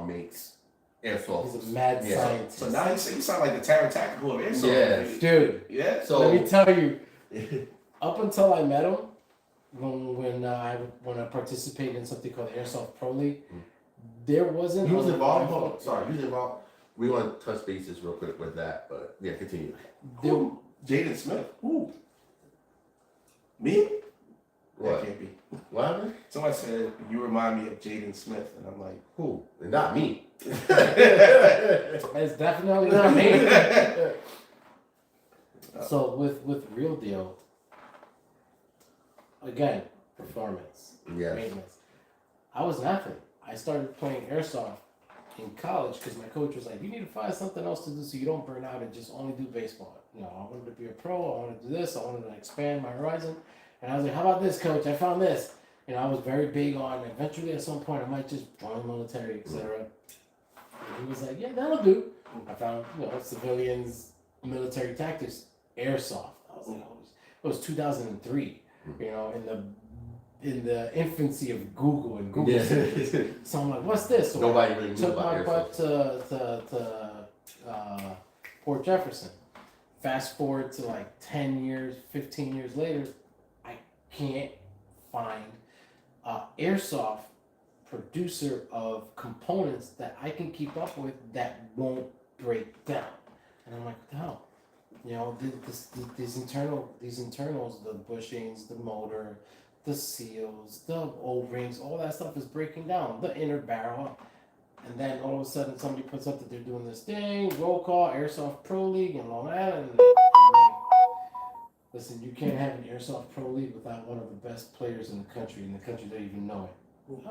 makes airsoft. He's a mad scientist. So now you sound like the Terran Tactical of airsoft. Yes. Dude, Yeah. So let me tell you, up until I met him, when I participated in something called Airsoft Pro League, there wasn't. he was involved. He was involved. we want to touch bases real quick with that, but yeah, continue. Who? Jaden Smith. Who? Me? What? That can't be. What happened? Somebody said you remind me of Jaden Smith, and I'm like, Who? Not me. It's definitely not me. So with Real Deal, again, performance, Yes. maintenance. I was an athlete. I started playing airsoft in college because my coach was like, you need to find something else to do so you don't burn out and just only do baseball. You know, I wanted to be a pro. I wanted to do this. I wanted to expand my horizon. And I was like, how about this, coach? I found this. You know, I was very big on eventually at some point I might just join the military, etc. And he was like, yeah, that'll do. I found, you know, civilians, military tactics, airsoft. I was like, it was 2003, you know, in the infancy of Google and Google searches. So I'm like, what's this? So Nobody really knew took about my butt airsoft. to Port Jefferson. Fast forward to like 10 years, 15 years later, I can't find an airsoft producer of components that I can keep up with that won't break down. And I'm like, what the hell? You know, these internals, the bushings, the motor, the seals, the O-rings, all that stuff is breaking down. The inner barrel. And then all of a sudden somebody puts up that they're doing this thing, roll call, Airsoft Pro League, and all that. And I'm like, listen, you can't have an Airsoft Pro League without one of the best players in the country don't even know it.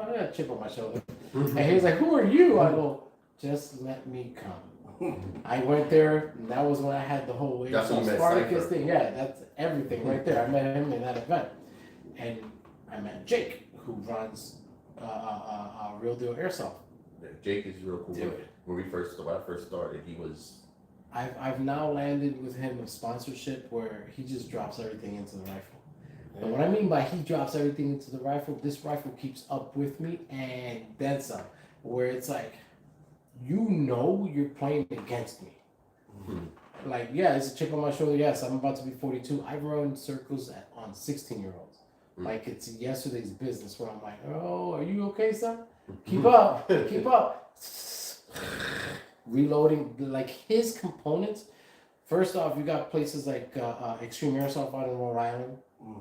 I got a chip on my shoulder. And he was like, who are you? I go, just let me come. I went there, and that was when I had the whole Spartacus thing. Yeah, that's everything right there. I met him in that event. And I met Jake, who runs Real Deal Airsoft. Jake is real cool. Dude. When I first started, he was. I've now landed with him a sponsorship where he just drops everything into the rifle. And what I mean by he drops everything into the rifle, this rifle keeps up with me and then some. Where it's like, you know you're playing against me. Mm-hmm. Like, yeah, it's a chip on my shoulder. Yes, I'm about to be 42. I run circles on 16-year-olds. Mm-hmm. Like it's yesterday's business where I'm like, oh, are you okay, son? Keep up, keep up. Reloading, like his components. First off, you got places like Extreme Airsoft out in Rhode Island.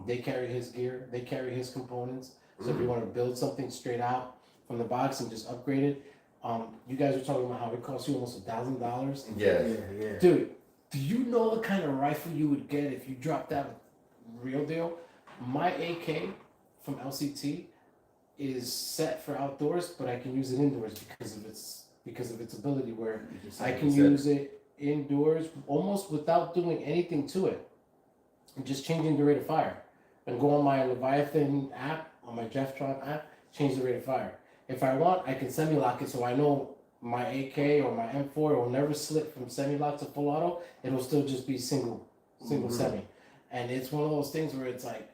They carry his gear, they carry his components. So if you want to build something straight out from the box and just upgrade it, you guys were talking about how it costs you almost $1,000. Yeah. Dude, do you know the kind of rifle you would get if you dropped that Real Deal? My AK from LCT is set for outdoors, but I can use it indoors because of its ability where I can use it indoors almost without doing anything to it. I'm just changing the rate of fire. And go on my Leviathan app, on my Jeftron app, change the rate of fire. If I want, I can semi-lock it so I know my AK or my M4 will never slip from semi-lock to full auto. It'll still just be single semi. And it's one of those things where it's like,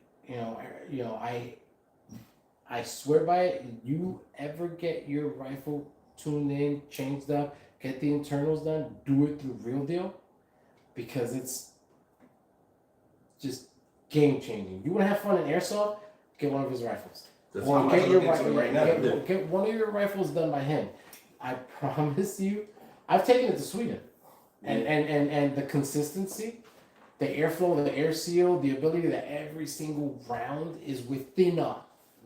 I swear by it. You ever get your rifle tuned in, changed up, get the internals done, do it through Real Deal, because it's just game changing. You want to have fun in airsoft? Get one of his rifles. Or get your rifle right now. Get one of your rifles done by him. I promise you. I've taken it to Sweden, and the consistency, the airflow, the air seal, the ability that every single round is within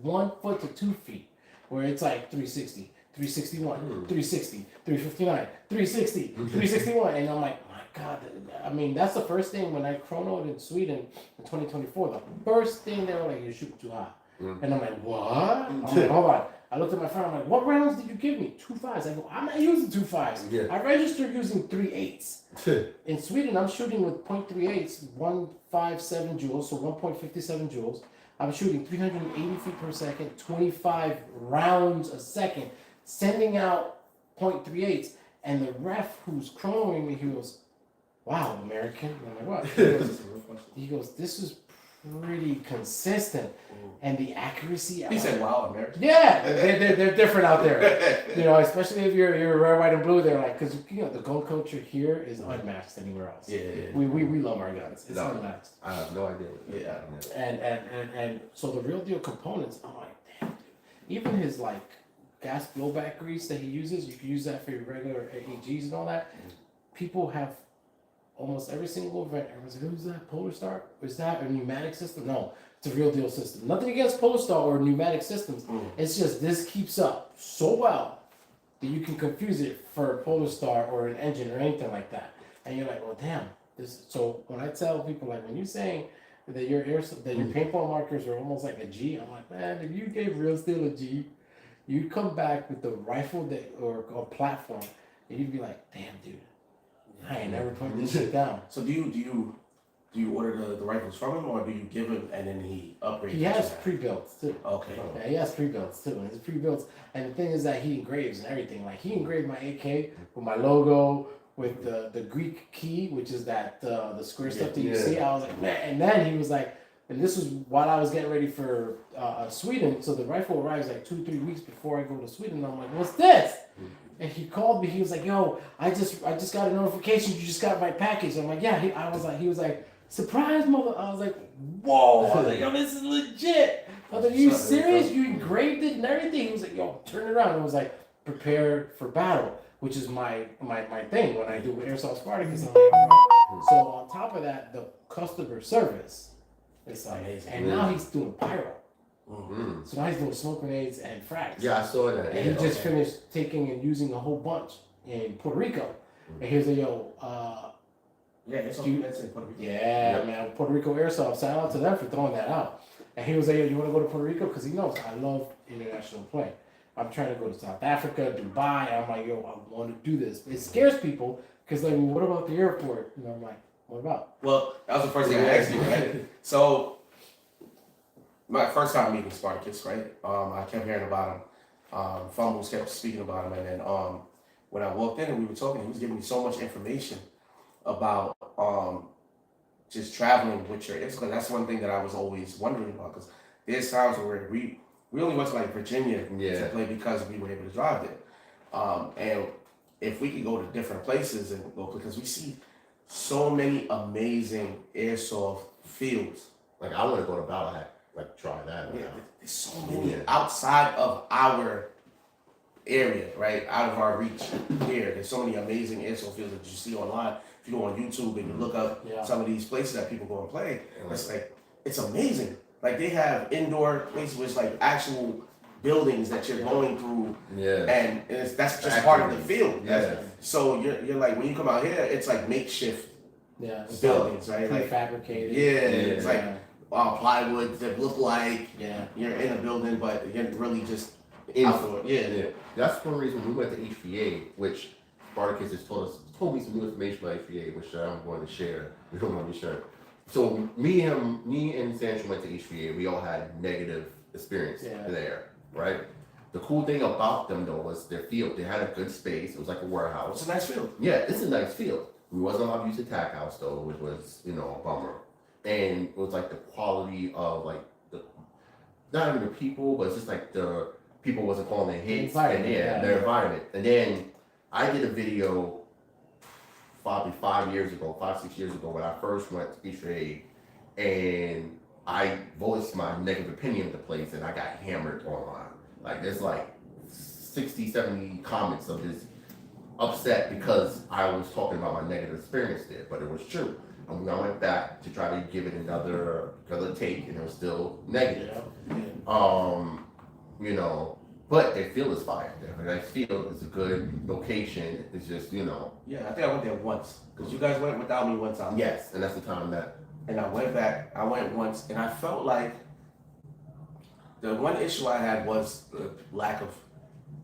1 foot to 2 feet, where it's like 360, 361, 360, 359, 360, 361, and I'm like, my God. I mean, that's the first thing when I chronoed in Sweden in 2024. The first thing they were like, you're shooting too high. And I'm like, what? I'm like, hold on. I looked at my friend. I'm like, what rounds did you give me? 2 5s. I go, I'm not using 2 5s. Yeah. I registered using 3 8s. In Sweden, I'm shooting with 0.38s, 157 joules, so 1.57 joules. I'm shooting 380 feet per second, 25 rounds a second, sending out 0.38s. And the ref who's chronoing me, he goes, wow, American. And I'm like, what? He goes, this is pretty consistent. And the accuracy. He said, wow, American. Yeah, they're different out there. You know, especially if you're red, white, and blue, they're like, because, the gun culture here is unmatched anywhere else. Yeah. We love our guns. It's unmatched. I have no idea. Yeah. And so the Real Deal components, I'm like, damn, dude. Even his, like, gas blowback grease that he uses. You can use that for your regular AEGs and all that. People have almost every single event. Everyone's like, who's that? Polar Star? Is that a pneumatic system? No, it's a real deal system. Nothing against Polar Star or pneumatic systems. It's just this keeps up so well that you can confuse it for a Polar Star or an engine or anything like that. And you're like, well, damn. So when I tell people, like, when you're saying that your paintball markers are almost like a G, I'm like, man, if you gave Real Steel a G, you'd come back with the rifle or platform, and you'd be like, damn, dude, I ain't never putting this shit down. So do you order the rifles from him, or do you give him and then he upgrades? He has pre-built too. Okay. Yeah, he has pre-built too. And it's pre-built, and the thing is that he engraves and everything. Like he engraved my AK with my logo, with the Greek key, which is that the square stuff that you see. I was like, man. And then he was like, and this was while I was getting ready for Sweden. So the rifle arrives like 2-3 weeks before I go to Sweden. And I'm like, what's this? And he called me. He was like, yo, I just got a notification. You just got my package. I'm like, yeah. He was like, surprise, mother. I was like, whoa. I was like, yo, this is legit. I was like, are you serious? You engraved it and everything? He was like, yo, turn it around. I was like, prepare for battle, which is my thing when I do Airsoft Spartacus. I'm like, oh. So on top of that, the customer service, it's like, amazing. And now he's doing pyro. Mm-hmm. So now he's doing smoke grenades and frags. Yeah, I saw that. And he just finished taking and using a whole bunch in Puerto Rico. And here's a that's in Puerto Rico. Yeah, man, Puerto Rico Airsoft. Shout out to them for throwing that out. And he was like, yo, you want to go to Puerto Rico? Because he knows I love international play. I'm trying to go to South Africa, Dubai. I'm like, yo, I want to do this. It scares people because, like, well, what about the airport? You know, I'm like, what about? Well, that was the first thing I asked you, right? So, my first time meeting Spartacus, right? I kept hearing about him. Fumbles kept speaking about him. And then when I walked in and we were talking, he was giving me so much information about just traveling with your Because that's one thing that I was always wondering about. Because there's times where we only went to like Virginia to play because we were able to drive there. And if we could go to different places and go, because we see so many amazing airsoft fields. Like I want to go to Ballahat, like try that. Yeah, there's so many outside of our area, right? Out of our reach here. There's so many amazing airsoft fields that you see online. If you go on YouTube and you look up some of these places that people go and play, it's like, it's amazing. Like they have indoor places with like actual buildings that you're going through, and that's just part of the field. So you're like, when you come out here, it's like makeshift buildings, right? Like fabricated. It's like plywood that look like you're in a building, but you're really just outdoor. That's one reason we went to HVA, which Spartacus has told me some new information about HVA, which I'm going to share. We don't want to share. So me and Sancho went to HVA. We all had negative experience there, right? The cool thing about them though was their field. They had a good space. It was like a warehouse. It's a nice field. Yeah, it's a nice field. We wasn't allowed to use the tack house though, which was a bummer. And it was like the quality of like not even the people, but it's just like the people wasn't calling their hits and their environment. And then I did a video probably 5, 6 years ago when I first went to HVA, and I voiced my negative opinion of the place, and I got hammered online. Like there's like 60, 70 comments of this upset because I was talking about my negative experience there, but it was true. And when I went back to try to give it another take, and it was still negative. But they feel is fire there. I feel it's a good location. It's just, Yeah, I think I went there once. Because you guys went without me one time. Yes, and that's the time that. And I went back. I went once, and I felt like the one issue I had was the lack of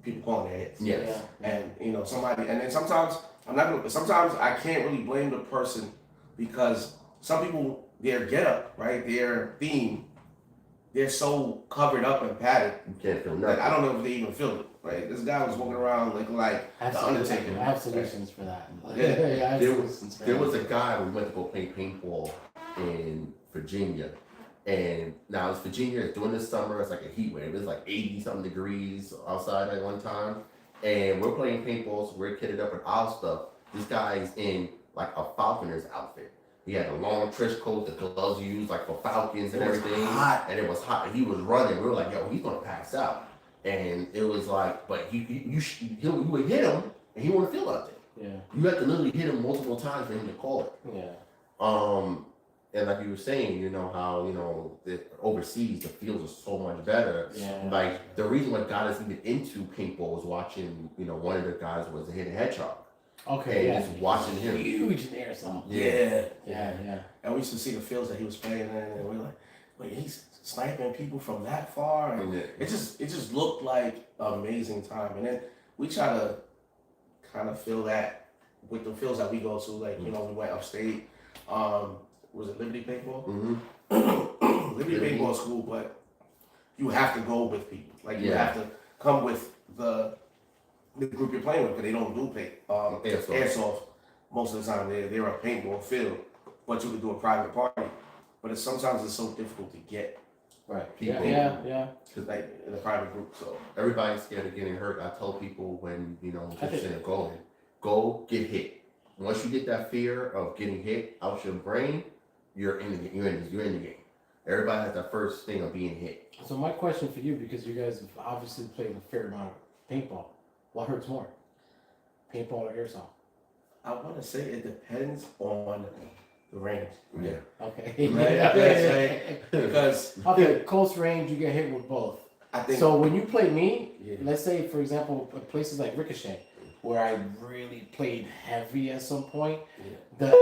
people calling their hits. Yes. And, somebody, and then sometimes I can't really blame the person because some people, their getup, right, their theme, they're so covered up and padded. You can't feel nothing. Like, I don't know if they even feel it. Right? This guy was walking around looking like the Undertaker. I have solutions for that. There was a guy we went to go play paintball in Virginia, and now it's Virginia. It's during the summer. It's like a heat wave. It's like 80-something degrees outside at one time, and we're playing paintball. So we're kitted up with our stuff. This guy's in like a falconer's outfit. He had a long trench coat, the gloves you use like for falcons and everything. And it was hot. And he was running. We were like, yo, he's gonna pass out. And it was like, but you would hit him, and he wouldn't feel nothing. Yeah. You have to literally hit him multiple times for him to call it. Yeah. And like you were saying, how overseas the fields are so much better. Yeah. Like the reason what got us even into paintball was watching, one of the guys was a hidden hedgehog. Okay. And just watching him. Huge in airsoft. Yeah. And we used to see the fields that he was playing in, and we were like, wait, he's sniping people from that far, and it just looked like an amazing time. And then we try to kind of feel that with the fields that we go to, like we went upstate. Was it Liberty Paintball? Mm-hmm. Liberty Paintball is cool, but you have to go with people. Like you have to come with the group you're playing with, because they don't do airsoft most of the time. They're a paintball field, but you can do a private party. But sometimes it's so difficult to get people. Yeah. Because like in a private group, so everybody's scared of getting hurt. I tell people when instead of going, go get hit. Once you get that fear of getting hit out your brain, you're in the game. Everybody has that first thing of being hit. So my question for you, because you guys have obviously played a fair amount of paintball, what hurts more, paintball or airsoft? I want to say it depends on the range. Yeah. Okay. Because close range, you get hit with both. I think so. When you play me, let's say for example, places like Ricochet, where I really played heavy at some point, the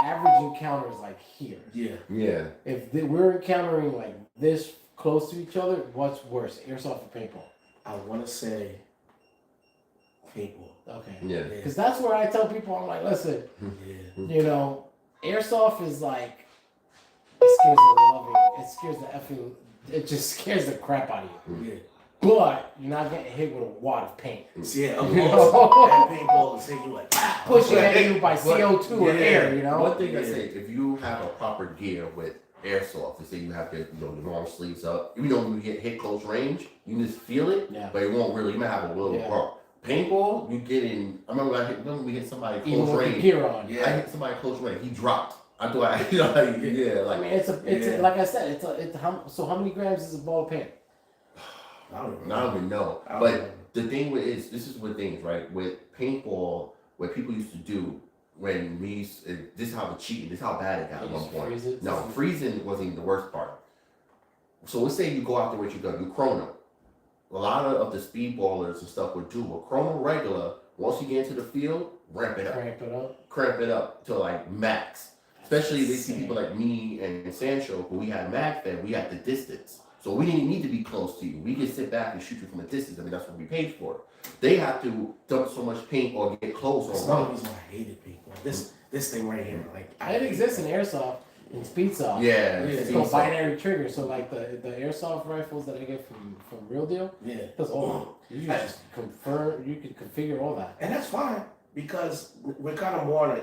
average encounter is like here. Yeah. If we're encountering like this close to each other, what's worse, airsoft or paintball? I want to say paintball. Okay. Yeah. Because that's where I tell people, I'm like, listen, airsoft is like, it just scares the crap out of you. Yeah. But you're not getting hit with a wad of paint. See, and paintball is hitting you like pushing at you by CO2 or air, One thing I say, if you have a proper gear with airsoft, say you have the long sleeves up, even though when you get hit close range, you can just feel it, but it won't really, you might have a little bump. Paintball, you get in, I remember we hit somebody close range. Gear on. I hit somebody close range, he dropped. I thought, I mean, it's like I said, how many grams is a ball of paint? I don't even know. But the thing this is what things, right? With paintball, what people used to do when this is how the cheating, this is how bad it got at one point. No, freezing wasn't even the worst part. So let's say you go out there with your gun, you chrono. A lot of the speedballers and stuff would do a chrono regular. Once you get into the field, ramp it up to like max. Especially they see people like me and Sancho, who we had mag fed, we had the distance. So we didn't need to be close to you. We could sit back and shoot you from a distance. I mean, that's what we paid for. They have to dump so much paint or get close. That's one of the reasons I hated paintball. This thing right here, like it exists in airsoft and speedsoft. Yeah, it's called binary trigger. So like the airsoft rifles that I get from Real Deal, that's all. You just confirm. You can configure all that, and that's fine because we're kind of more on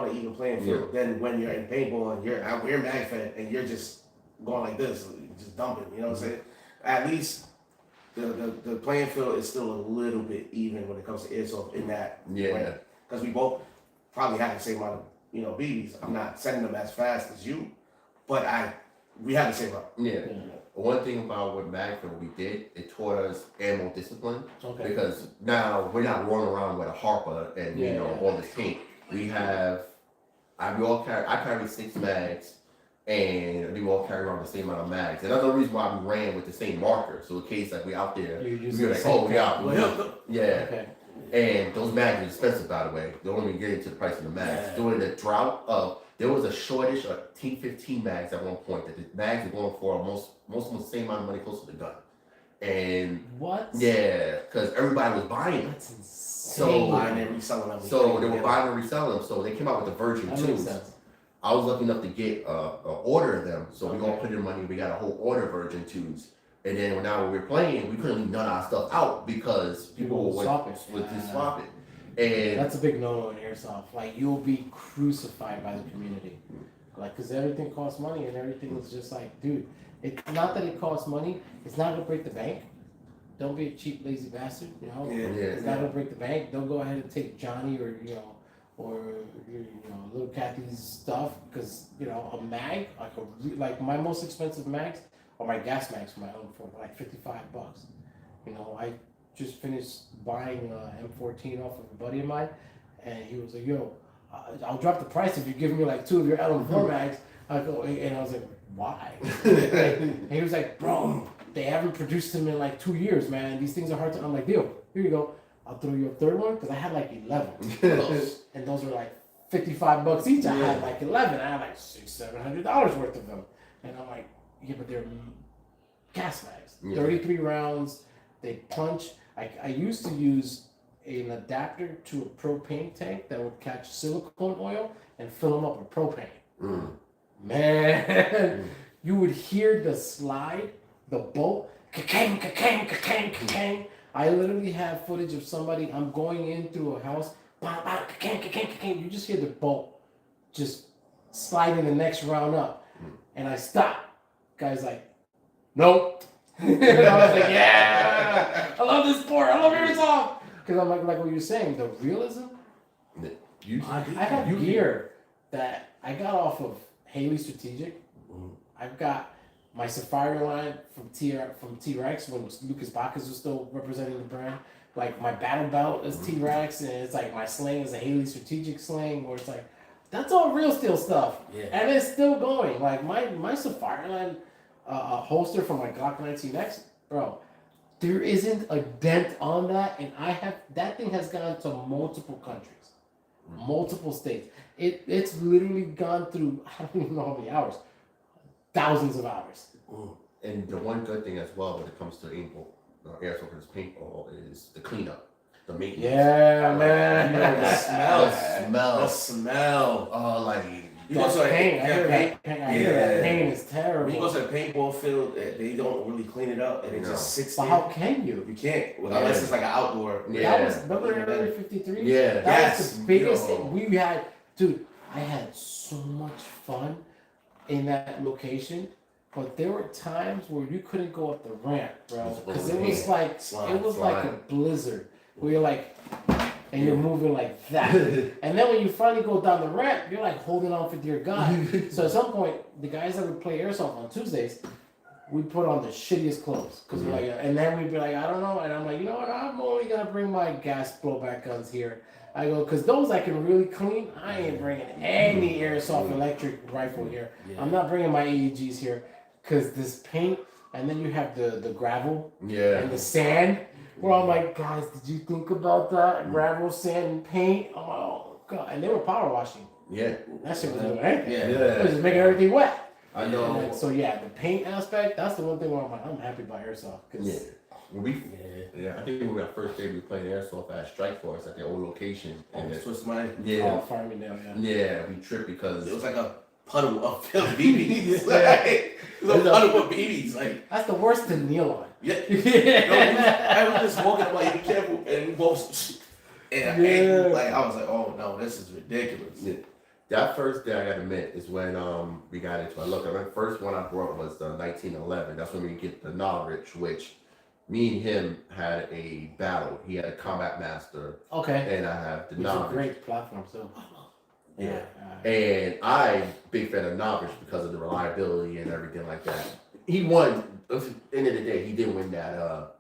an even playing field than when you're in paintball and we're mag fed and you're just going like this, just dumping, you know what I'm saying? At least the playing field is still a little bit even when it comes to airsoft in that way. Because we both probably have the same amount of BBs. I'm not sending them as fast as you, but we have the same amount. Yeah. One thing about what Magfield we did, it taught us ammo discipline. Because now we're not rolling around with a Harper and all this paint. I carry 6 mags. And we all carry around the same amount of mags. And that's the reason why we ran with the same marker. So in case like we out there, we're like, And those mags are expensive, by the way. Don't even get into the price of the mags. During the drought there was a shortage of T15 mags at one point that the mags were going for most of the same amount of money close to the gun. And what? Yeah, because everybody was buying them. That's insane. So buying and reselling them. So they were buying and reselling them. So they came out with the Virgin 2s. I was lucky enough to get an order of them, so we all put in money. We got a whole order of Virgin 2s, and then when we were playing, we couldn't leave none of our stuff out because people would just swap it. And that's a big no-no in airsoft. Like you'll be crucified by the community, like because everything costs money and everything is just like, dude. It's not that it costs money. It's not gonna break the bank. Don't be a cheap, lazy bastard. It's not gonna break the bank. Don't go ahead and take Johnny or little Kathy's stuff because a mag like my most expensive mags are my gas mags for my own for like $55. You know, I just finished buying M14 off of a buddy of mine, and he was like, "Yo, I'll drop the price if you give me like 2 of your LM4 mags." I go, and I was like, "Why?" And he was like, "Bro, they haven't produced them in like 2 years, man. These things are hard to." I'm like, "Deal, here you go. I'll throw you a third one," because I had like 11 of those, and those were like $55 each. I had like 11. I had like $600-700 worth of them, and I'm like, "Yeah, but they're gas mags, 33 rounds. They punch." I used to use an adapter to a propane tank that would catch silicone oil and fill them up with propane. Man, you would hear the slide, the bolt, ka-kang, ka-kang, ka-kang, ka-kang. I literally have footage of somebody, I'm going in through a house, bah, bah, ka-kang, ka-kang, ka-kang. You just hear the bolt just sliding the next round up. And I stop. Guy's like, "Nope." And I was like, "Yeah, I love this sport. I love Airsoft." Because I'm like what you're saying, the realism. I have gear that I got off of Haley Strategic. I've got my Safari line from T-Rex when Lucas Bacchus was still representing the brand. Like my battle belt is T-Rex, and it's like my sling is a Haley Strategic sling, where it's like, that's all real steel stuff. Yeah. And it's still going. Like my Safari line holster from my Glock 19X, bro, there isn't a dent on that, and that thing has gone to multiple countries, multiple states. It's literally gone through, I don't even know how many hours, thousands of hours. And the one good thing as well when it comes to airsoft and paintball is the cleanup, the maintenance. Yeah, man. The smell. Oh, like you go to paint. I hear that paint is terrible. When you go to the paintball field, they don't really clean it up, and it just sits there. But how can you? You can't, unless it's like an outdoor. That was, remember Area 53? Yeah. That was the biggest thing. We had, dude, I had so much fun in that location, but there were times where you couldn't go up the ramp, bro, because it was like like a blizzard where you're like, and you're moving like that, and then when you finally go down the ramp, you're like holding on for dear God. So at some point, the guys that would play airsoft on Tuesdays, we put on the shittiest clothes because we're like, and then we'd be like, I don't know, and I'm like, you know what, I'm only gonna bring my gas blowback guns here. I go, because those I can really clean. I ain't bringing any airsoft electric rifle here. I'm not bringing my AEGs here, because this paint, and then you have the gravel and the sand, where I'm like, guys, did you think about that? Gravel, sand, and paint? I'm like, oh, God. And they were power washing. Yeah. That shit was doing anything. Yeah. It was just making everything wet. I know. And so, yeah, the paint aspect, that's the one thing where I'm like, I'm happy about airsoft. I think when our first day we played airsoft at Strike Force at their old location. And this was my Farmingdale, we tripped because it was like a puddle of BBs. It was a puddle of BBs. Like, that's the worst to kneel on. Yeah. I was just walking. I'm like, be careful, and we both. And like I was like, oh no, this is ridiculous. Yeah. That first day, I gotta admit, is when we got into it. Look, the first one I brought was the 1911. That's when we get the knowledge, which me and him had a battle. He had a combat master. Okay. And I have the Which knowledge. is a great platform too. Yeah. And I'm big fan of Novice because of the reliability and everything like that. He won. At the end of the day, he didn't win that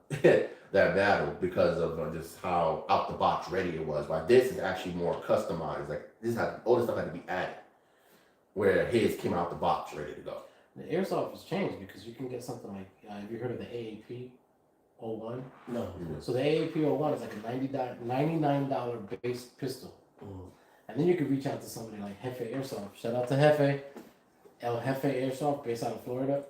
that battle because of just how out the box ready it was. But this is actually more customized. Like all this stuff had to be added, where his came out the box ready to go. The airsoft has changed because you can get something like have you heard of the AAP 01? No. Mm-hmm. So the AAP 01 is like a $99 base pistol. Mm-hmm. And then you could reach out to somebody like Jefe Airsoft. Shout out to Jefe. El Jefe Airsoft, based out of Florida.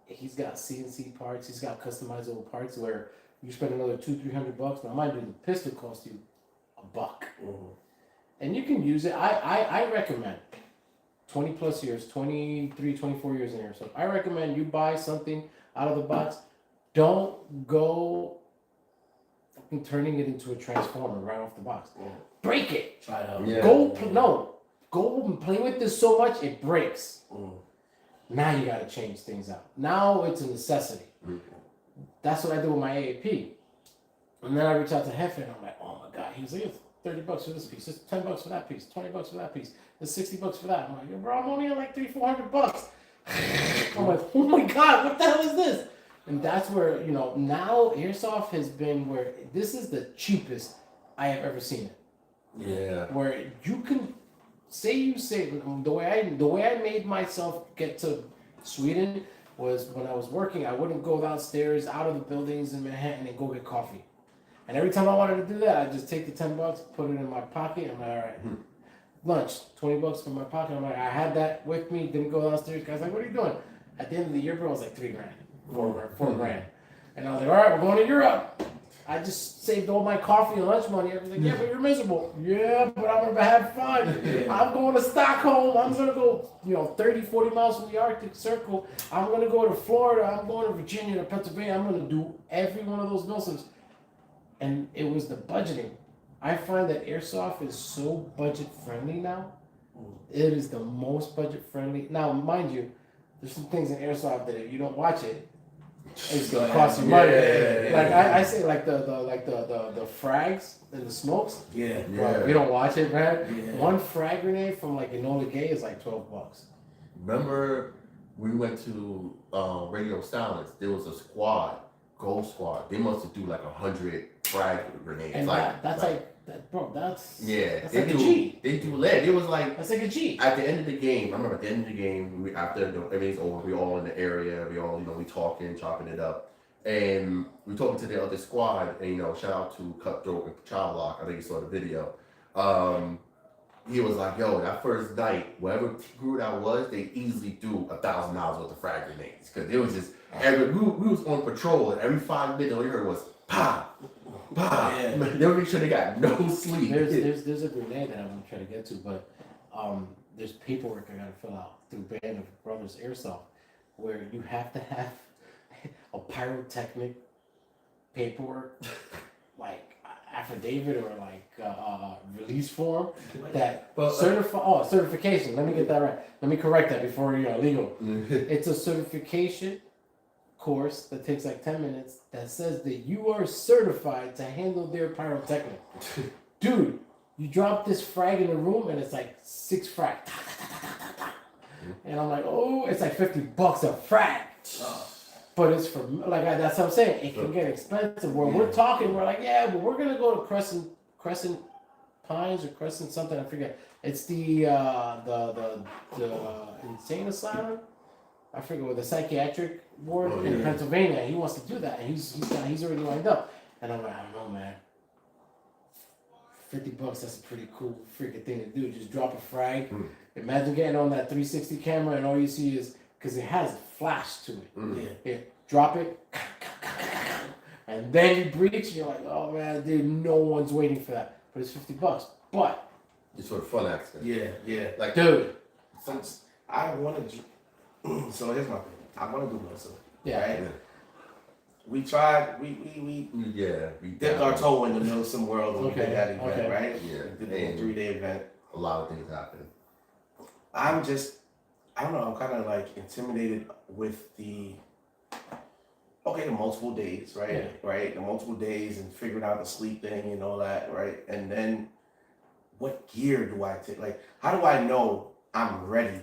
He's got CNC parts. He's got customizable parts where you spend another $200-300. Now, mind you, the pistol costs you $1. Mm-hmm. And you can use it. I recommend 20 plus years, 23, 24 years in airsoft. I recommend you buy something out of the box. Don't go fucking turning it into a transformer right off the box. Yeah. Break it. Try it out. Yeah. Go and play with this so much it breaks. Now you got to change things out. Now it's a necessity. That's what I do with my AAP. And then I reach out to Jefe and I'm like, oh my God. He's like, it's $30 for this piece. It's $10 for that piece. $20 for that piece. It's $60 for that. I'm like, bro, I'm only at like $300-400. I'm like, oh my God, what the hell is this? And that's where, now Airsoft has been where this is the cheapest I have ever seen it. Yeah. Where you can say the way I made myself get to Sweden was when I was working. I wouldn't go downstairs out of the buildings in Manhattan and go get coffee. And every time I wanted to do that, I'd just take the $10, put it in my pocket. I'm like, all right, lunch, $20 from my pocket. I'm like, I had that with me. Didn't go downstairs. Guys, like, what are you doing? At the end of the year, bro, it was like $3 grand, four grand. And I was like, all right, we're going to Europe. I just saved all my coffee and lunch money. I was like, yeah, but you're miserable. Yeah, but I'm going to have fun. I'm going to Stockholm. I'm going to go, 30, 40 miles from the Arctic Circle. I'm going to go to Florida. I'm going to Virginia, to Pennsylvania. I'm going to do every one of those milsims. And it was the budgeting. I find that Airsoft is so budget friendly now. It is the most budget friendly. Now, mind you, there's some things in Airsoft that if you don't watch it, it's gonna cost you money. Like I say, like the frags and the smokes. Yeah. Bro, if you don't watch it, man. Yeah. One frag grenade from like Enola Gay is like $12. Remember, we went to Radio Silence. There was a squad, Gold Squad. They must have do like 100 frag grenades. And that's like yeah. That's like a G. They do lead. It was like That's like a G. at the end of the game. I remember at the end of the game, after everything's over, we all in the area. We all we talking, chopping it up, and we talking to the other squad. And shout out to Cutthroat and Child Lock. I think you saw the video. He was like, "Yo, that first night, whatever crew that was, they easily threw $1,000 worth of frag grenades because it was just we was on patrol, and every 5 minutes all you heard was pa." Yeah. They make sure they got no sleep. There's a grenade that I'm gonna try to get to, but there's paperwork I gotta fill out through Band of Brothers Airsoft, where you have to have a pyrotechnic paperwork, like affidavit or like release form that certification. Let me get that right. Let me correct that before legal. It's a certification course that takes like 10 minutes that says that you are certified to handle their pyrotechnic. Dude, you drop this frag in the room and it's like 6 frag. And I'm like, oh, it's like $50 a frag. But it's for, like, that's what I'm saying. It can get expensive. Where we're talking, we're like, yeah, but we're going to go to Crescent Pines or Crescent something, I forget. It's the insane asylum. I forget what the psychiatric ward in Pennsylvania. He wants to do that. And he's already lined up. And I'm like, I don't know, man. $50, that's a pretty cool freaking thing to do. Just drop a frag. Imagine getting on that 360 camera and all you see is, because it has a flash to it. Yeah. Drop it. And then you breach. And you're like, oh man, dude, no one's waiting for that. But it's $50. But it's for the fun aspect. Yeah. Like, dude, since I wanted to. So here's my thing. I want to do Wilson. Yeah. Right? Yeah. We tried. We dipped our toe in the Milsim world when we did that event, right? Yeah. We did the 3-day event. A lot of things happened. I don't know. I'm kind of like intimidated with the multiple days, right? Yeah. Right. The multiple days and figuring out the sleep thing and all that, right? And then what gear do I take? Like, how do I know I'm ready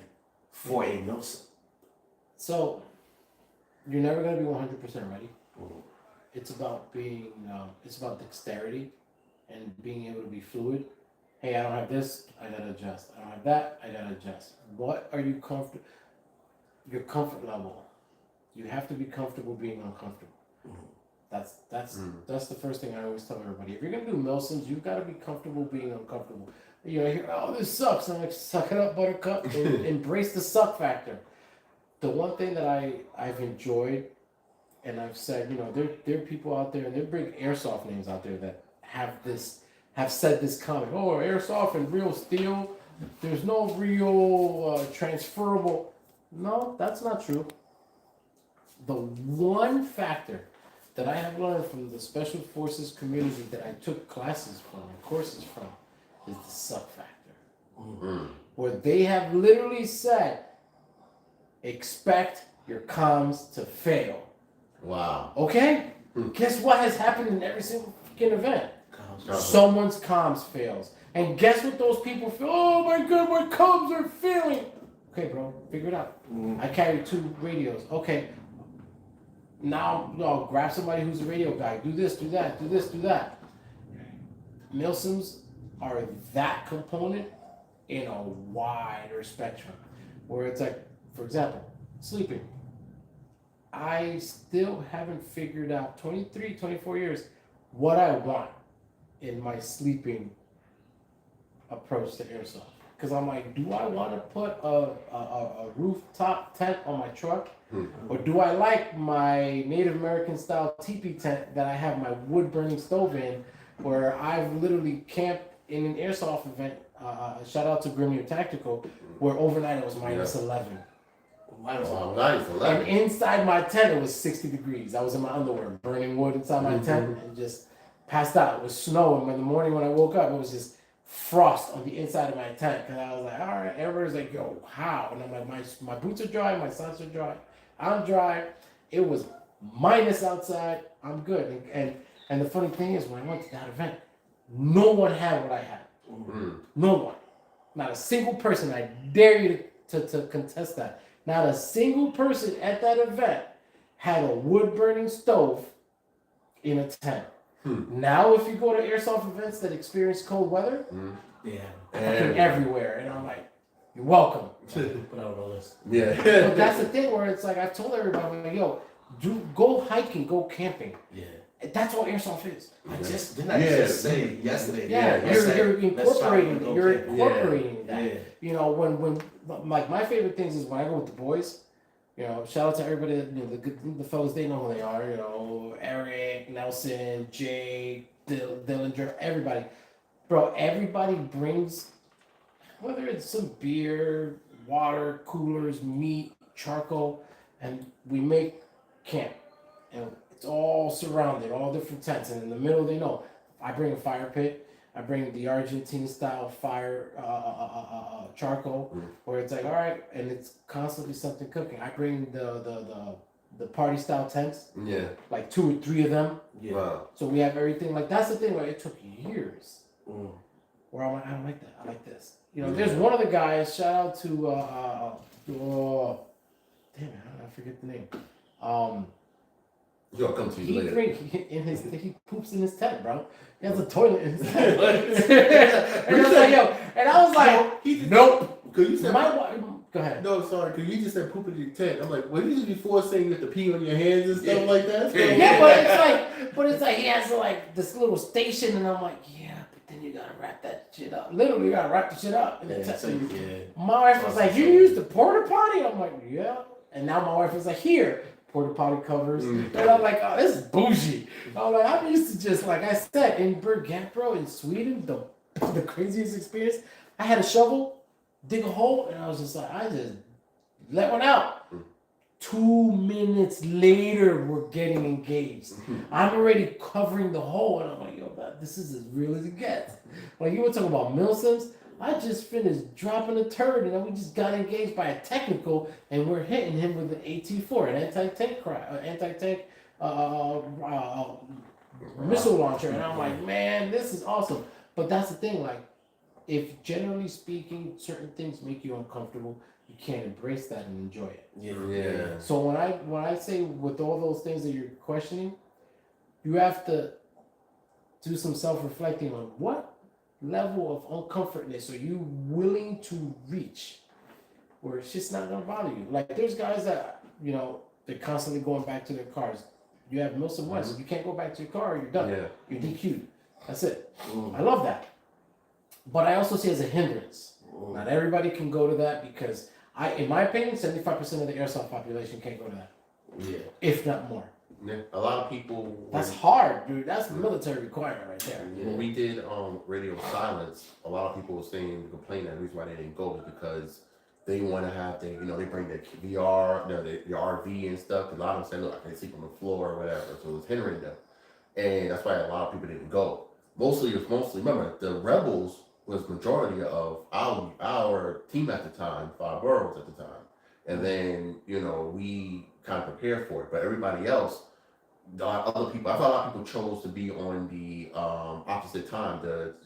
for a Milsim? So, you're never going to be 100% ready. It's about being, it's about dexterity and being able to be fluid. Hey, I don't have this, I got to adjust. I don't have that, I got to adjust. What are you comfortable? Your comfort level. You have to be comfortable being uncomfortable. That's the first thing I always tell everybody. If you're going to do Milsims, you've got to be comfortable being uncomfortable. I hear, oh, this sucks. I'm like, suck it up, buttercup. And embrace the suck factor. The one thing that I've enjoyed, and I've said, there are people out there, and there are big Airsoft names out there that have said this comment. Oh, Airsoft and real steel, there's no real transferable. No, that's not true. The one factor that I have learned from the Special Forces community that I took classes from and courses from is the suck factor. Where they have literally said, expect your comms to fail. Wow. Okay? Guess what has happened in every single fucking event? Someone's comms fails. And guess what those people feel? Oh my god, my comms are failing. Okay, bro, figure it out. I carry 2 radios. Okay. Now, no, grab somebody who's a radio guy. Do this, do that, do this, do that. Milsims are that component in a wider spectrum, where it's like, for example, sleeping. I still haven't figured out 23, 24 years what I want in my sleeping approach to airsoft. Because I'm like, do I want to put a rooftop tent on my truck? Or do I like my Native American style teepee tent that I have my wood burning stove in, where I've literally camped in an airsoft event, shout out to Grimmy Tactical, where overnight it was minus 11. Minus 11. And inside my tent it was 60 degrees. I was in my underwear, burning wood inside my tent, and just passed out. It was snow, and in the morning when I woke up, it was just frost on the inside of my tent. Because I was like, all right, everybody's like, yo, how? And I'm like, my boots are dry, my socks are dry, I'm dry. It was minus outside. I'm good. And the funny thing is, when I went to that event, no one had what I had. No one. Not a single person. I dare you to contest that. Not a single person at that event had a wood burning stove in a tent. Now, if you go to airsoft events that experience cold weather, fucking everywhere. And I'm like, you're welcome. Put out a list. Yeah. But that's the thing where it's like, I've told everybody, I'm like, yo, go hiking, go camping. Yeah. That's what airsoft is. Didn't I just say yesterday? You're incorporating that. Yeah. You know, when like my favorite things is when I go with the boys. You know, shout out to everybody. You know, the fellas, they know who they are. You know, Eric, Nelson, Jake, Dillinger, everybody. Bro, everybody brings, whether it's some beer, water, coolers, meat, charcoal, and we make camp. And it's all surrounded, all different tents. And in the middle, they know, I bring a fire pit. I bring the Argentine style fire charcoal, where it's like, all right, and it's constantly something cooking. I bring the party style tents, like 2 or 3 of them. Yeah. Wow. So we have everything. Like that's the thing. Where it took years. Where I'm like, I don't like that. I like this. You know, there's one of the guys. Shout out to damn it, I forget the name. He'll come to you later. He poops in his tent, bro. He has a toilet in his tent. and I was like, yo, and I was like, nope. Cause you said go ahead. No, sorry, because you just said poop in your tent. I'm like, what did you before saying you have to pee on your hands and stuff like that? But it's like he has like this little station, and I'm like, yeah, but then you gotta wrap that shit up. Literally, you gotta wrap the shit up. My wife was like, you use the porta potty? I'm like, yeah. And now my wife was like, here. Porta potty covers, and I'm like, oh, this is bougie. I'm like, I'm used to just like I said in Bergkamp, bro, in Sweden, the craziest experience. I had a shovel, dig a hole, and I was just like, I just let one out. 2 minutes later, we're getting engaged. I'm already covering the hole, and I'm like, yo, man, this is as real as it gets. Like you were talking about Milsims. I just finished dropping a turd, and then we just got engaged by a technical, and we're hitting him with an AT-4, an anti-tank missile launcher. And I'm like, man, this is awesome. But that's the thing, like, if generally speaking, certain things make you uncomfortable, you can't embrace that and enjoy it. Yeah. So when I say with all those things that you're questioning, you have to do some self-reflecting on what level of uncomfortness are you willing to reach where it's just not gonna bother you. Like there's guys that, you know, they're constantly going back to their cars. You have Milsim West, you can't go back to your car, you're done. You're DQ'd. That's it. I love that. But I also see it as a hindrance. Not everybody can go to that because in my opinion, 75% of the airsoft population can't go to that. If not more. Yeah, a lot of people. That's hard, dude. That's military requirement right there. When we did Radio Silence, a lot of people were saying, complaining that the reason why they didn't go is because they want to have they bring their VR, their RV and stuff. A lot of them said, look, I can sleep on the floor or whatever, so it was hindering them, and that's why a lot of people didn't go. Mostly, remember, the Rebels was majority of our team at the time, 5 boroughs at the time, and then we kind of prepared for it, but everybody else. Other people, I thought a lot of people chose to be on the opposite time, the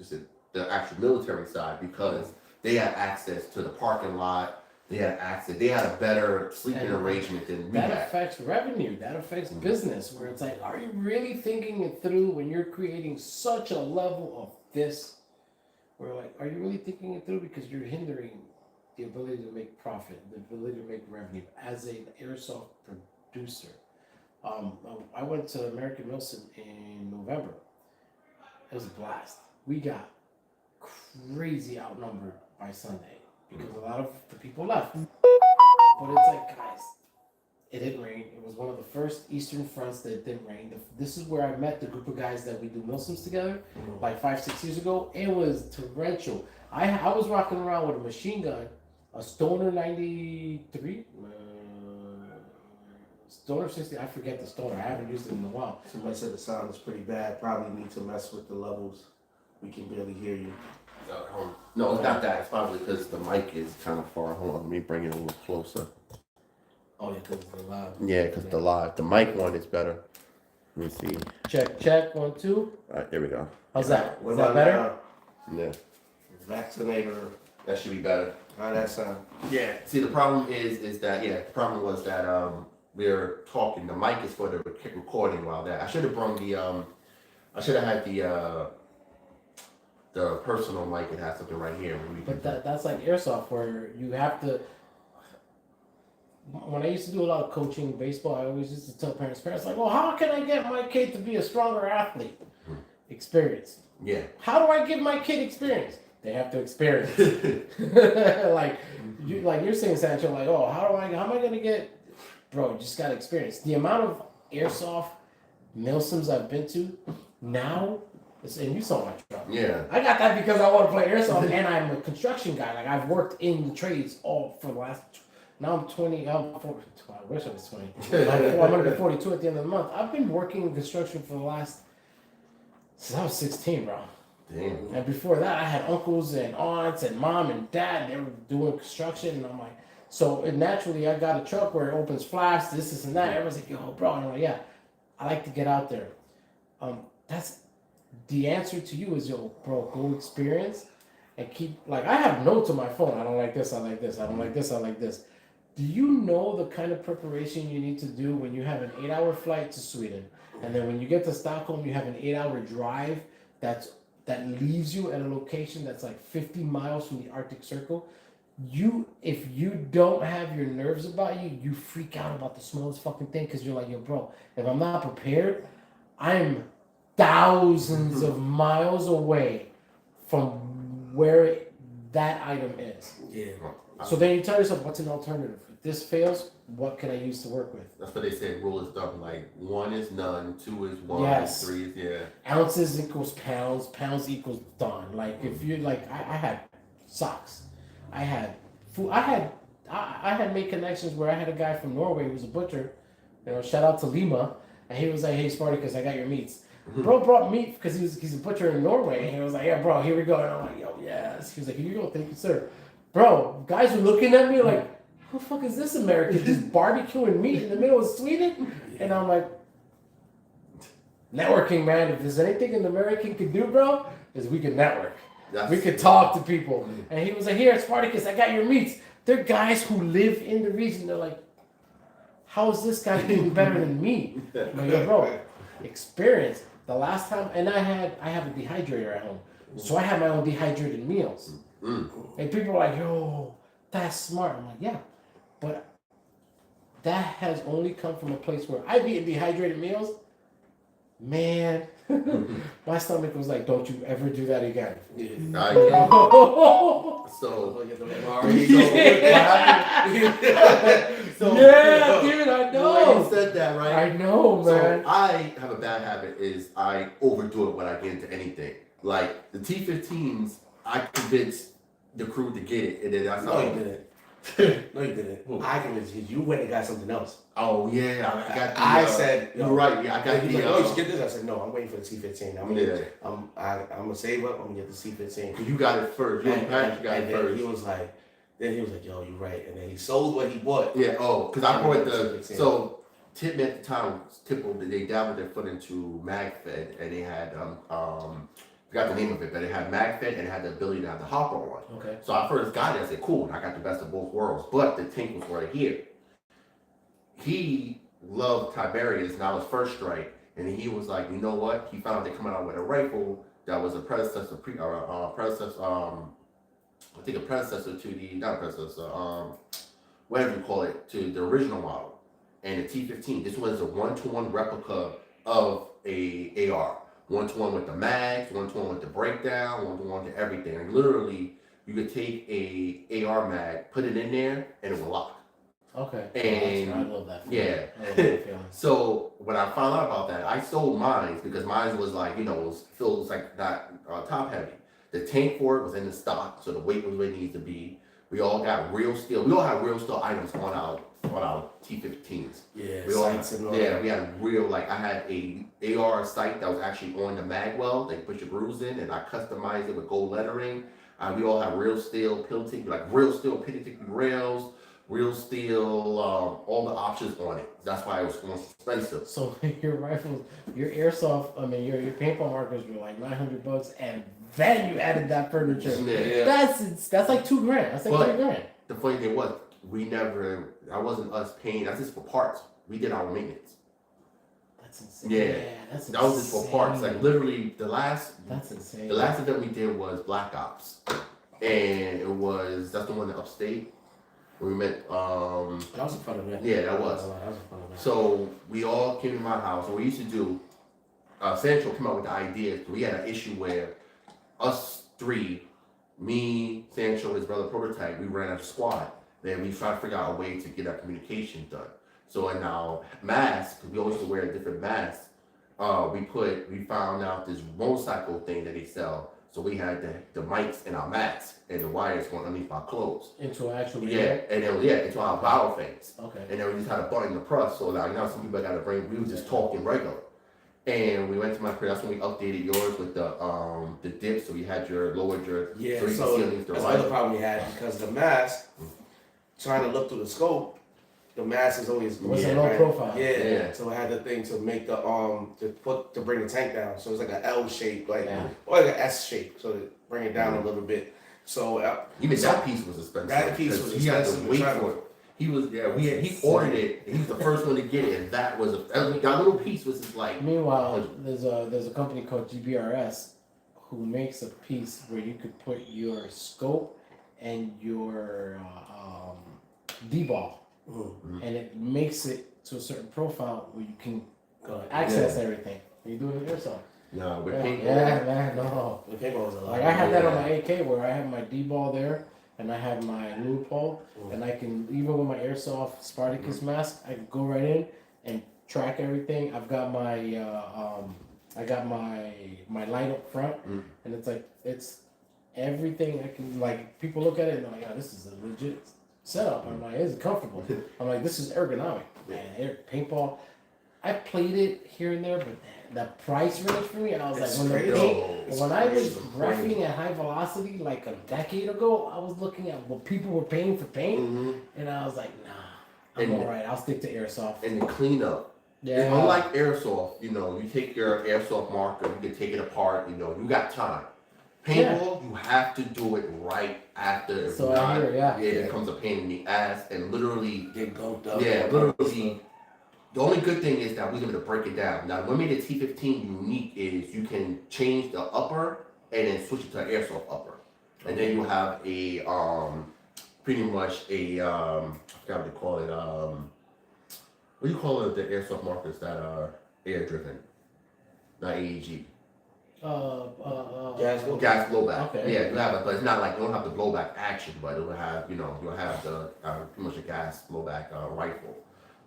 actual military side, because they had access to the parking lot, They had access. They had a better sleeping arrangement than we That had. affects revenue. That affects business. Where it's like, are you really thinking it through when you're creating such a level of this? Where like, are you really thinking it through because you're hindering the ability to make profit, the ability to make revenue as an airsoft producer? I went to American Milson in November. It was a blast. We got crazy outnumbered by Sunday because a lot of the people left. But it's like, guys, it didn't rain. It was one of the first Eastern fronts that didn't rain. This is where I met the group of guys that we do Milsons together, like 5-6 years ago. It was torrential. I was rocking around with a machine gun, a Stoner 93, Stoner 60. I forget the Stoner. I haven't used it in a while. Somebody said the sound is pretty bad. Probably need to mess with the levels. We can barely hear you. No, it's not that. It's probably because the mic is kind of far. Hold on, let me bring it a little closer. Oh yeah, because the live. Yeah, because the mic one is better. Let me see. Check 1 2. All right, there we go. How's that? What Is that about better? Yeah, Vaccinator. that should be better. How that sound? Yeah. See, the problem is that the problem was that we're talking. The mic is for the recording. While that I should have brought the I should have had the personal mic. It has something right here. But that's like airsoft where you have to. When I used to do a lot of coaching baseball, I always used to tell parents, like, well, how can I get my kid to be a stronger athlete? Experience. Yeah. How do I give my kid experience? They have to experience. like you're saying, Sancho, like, oh, how am I gonna get, bro, you just gotta experience. The amount of airsoft Milsons I've been to now, and you saw my truck. Yeah. I got that because I want to play airsoft and I'm a construction guy. Like I've worked in the trades all for the last. Now I'm 20. I'm 40, I wish I was 20. I'm going to be 42 at the end of the month. I've been working in construction for the last since I was 16, bro. Damn. And before that, I had uncles and aunts and mom and dad. They were doing construction, and I'm like, so naturally, I got a truck where it opens flaps, this and that. Everyone's like, yo, bro. And I'm like, yeah, I like to get out there. That's the answer to you is, yo, bro, go experience and keep, like, I have notes on my phone. I don't like this, I like this, I don't like this, I like this. Do you know the kind of preparation you need to do when you have an 8-hour flight to Sweden, and then when you get to Stockholm, you have an 8-hour drive that leaves you at a location that's like 50 miles from the Arctic Circle? If you don't have your nerves about you, you freak out about the smallest fucking thing because you're like, yo, bro, if I'm not prepared, I'm thousands of miles away from where that item is. Yeah. So then you tell yourself, what's an alternative? If this fails, what can I use to work with? That's what they say. Rule is thumb. Like 1 is none, 2 is 1, Yes. 3 is Ounces equals pounds, pounds equals done. Like if you like, I had socks, I had food, I had made connections where I had a guy from Norway who was a butcher. You know, shout out to Lima, and he was like, "Hey Spartacus, I got your meats." Bro brought meat because he's a butcher in Norway, and he was like, "Yeah, bro, here we go." And I'm like, "Yo, yes." He was like, "Here you go, thank you, sir." Bro, guys were looking at me like, "Who the fuck is this American just barbecuing meat in the middle of Sweden?" And I'm like, networking, man. If there's anything an American can do, bro, is we can network. We could talk to people. And he was like, "Here, Spartacus, I got your meats." They're guys who live in the region. They're like, "How is this guy doing better than me?" I'm like, "Yo, bro, experience." The last time, and I have a dehydrator at home, so I have my own dehydrated meals. And people are like, "Yo, that's smart." I'm like, "Yeah, but that has only come from a place where I've eaten dehydrated meals." Man, my stomach was like, "Don't you ever do that again." Yeah, dude, I know. You said that, right? I know, man. So I have a bad habit is I overdo it when I get into anything. Like the T-15s, I convinced the crew to get it, and then that's No, you didn't. No, you didn't. I convinced you. You went and got something else. Oh yeah, I got. I said you're right. Yeah, I got the. the. No, you should get this. I said no. I'm waiting for the T-15. I'm gonna save up. I'm gonna get the T-15. You got it first. You got it first. He was like, "Yo, you're right." And then he sold what he bought. Yeah. Oh, because I bought the. So Tip at the time, they dabbled their foot into MagFed, and they had forgot the name of it, but it had mag fit and it had the ability to have the hopper on. Okay. So I first got it, I said, cool, I got the best of both worlds. But the tank was right here. He loved Tiberius, now his first strike, and he was like, you know what? He found they coming out with a rifle that was a predecessor, I think a predecessor to the, not a predecessor, whatever you call it, to the original model. And the T-15, this was a one-to-one replica of a AR. One-to-one with the mags, one-to-one with the breakdown, one-to-one to everything. And literally, you could take a AR mag, put it in there, and it would lock. Okay. And I love that feeling. yeah. I love that feeling. So when I found out about that, I sold mine because mine was like, you know, it was like not top heavy. The tank for it was in the stock, so the weight was where it needs to be. We all got real steel. We all have real steel items on our T-15s. Yeah, We all sights and all yeah, that. we had real, like I had a AR sight that was actually on the mag well. They put your grooves in, and I customized it with gold lettering. We all have real steel pivoting, like real steel pivoting rails, real steel, all the options on it. That's why it was more expensive. So your rifles, your airsoft, I mean your paintball markers were like $900, and then you added that furniture. Yeah. That's like $2,000. That's like But- $3,000. The funny thing was, that wasn't us paying. That's just for parts. We did our maintenance. That's insane. Yeah. That's That was just for parts. Like literally, the last insane. event we did was Black Ops, and that's the one in upstate. We met. That was a fun event. Yeah, that was. That was a fun event. So we all came to my house, and we used to do. Sancho came up with the idea. We had an issue where us three, me, Sancho, his brother Prototype, we ran a squad. Then we tried to figure out a way to get our communication done. So in our masks, because we always used to wear different masks, we found out this motorcycle thing that they sell. So we had the mics in our masks and the wires going underneath our clothes. Into an actual Yeah, and then into our bottle things. Okay. And then we just had a button to press. So like now some people got to bring. We were just talking regular. And we went to my crib. That's when we updated yours with the dip. So you had lowered your Yeah, so you so can see underneath the that's light. another problem we had because the mask, trying to look through the scope, the mask is always It was a Yeah, low right? profile. Yeah. So I had the thing to make the to bring the tank down. So it's like an L shape, like Yeah. or like an S shape, so to bring it down a little bit. So Even so- that piece was expensive. That piece 'cause was he had expensive to wait to try for it. He was he ordered it. And he was the first one to get it, and that little piece was just like. Meanwhile, there's a company called GBRS who makes a piece where you could put your scope and your D-ball, and it makes it to a certain profile where you can access everything. You do it in airsoft. No, with Yeah, paintball. yeah, man, no. the paper was a lot. Like I have that on my AK where I have my D-ball there, and I have my Leupold, and I can, even with my Airsoft Spartacus mask, I can go right in and track everything. I've got my my light up front, and it's everything. I can, like, people look at it and they're like, oh, this is a legit setup. I'm like, it's comfortable. I'm like, this is ergonomic, man. Paintball. I played it here and there, but the price range for me, I was It's like, crazy. when I was crazy. roughing at high velocity like a decade ago, I was looking at what people were paying for paint, and I was like, nah, I'm And- alright. I'll stick to airsoft. And the cleanup. Yeah. Unlike airsoft, you take your airsoft marker, you can take it apart, you got time. Paintball, you have to do it right after. If So not, I hear, yeah. it becomes a pain in the ass, and literally, Get gunked up. literally. The only good thing is that we're able to break it down. Now, what made the T-15 unique is you can change the upper and then switch it to an airsoft upper, and then you have a pretty much a I forgot what they call it. What do you call it? The airsoft markers that are air driven, not AEG. Gas blowback. Okay. Yeah, you have it, but it's not like you don't have the blowback action, but it will have you'll have the pretty much a gas blowback rifle.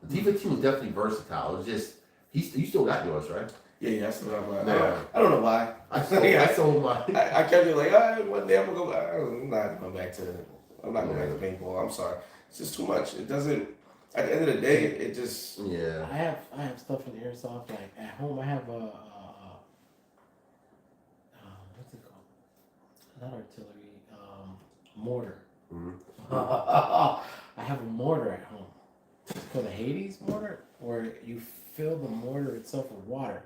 The T-15 was definitely versatile. It was just you still got yours, right? Yeah, I still got mine. Yeah. I don't know why. I sold mine. I kept it like, all right, one day I'm gonna go. I'm not going back to. I'm not going back to paintball. I'm sorry. It's just too much. It doesn't. At the end of the day, it just. Yeah. I have stuff in airsoft. Like at home, I have a what's it called? Not artillery. Mortar. I have a mortar at home. It's called a Hades mortar, where you fill the mortar itself with water,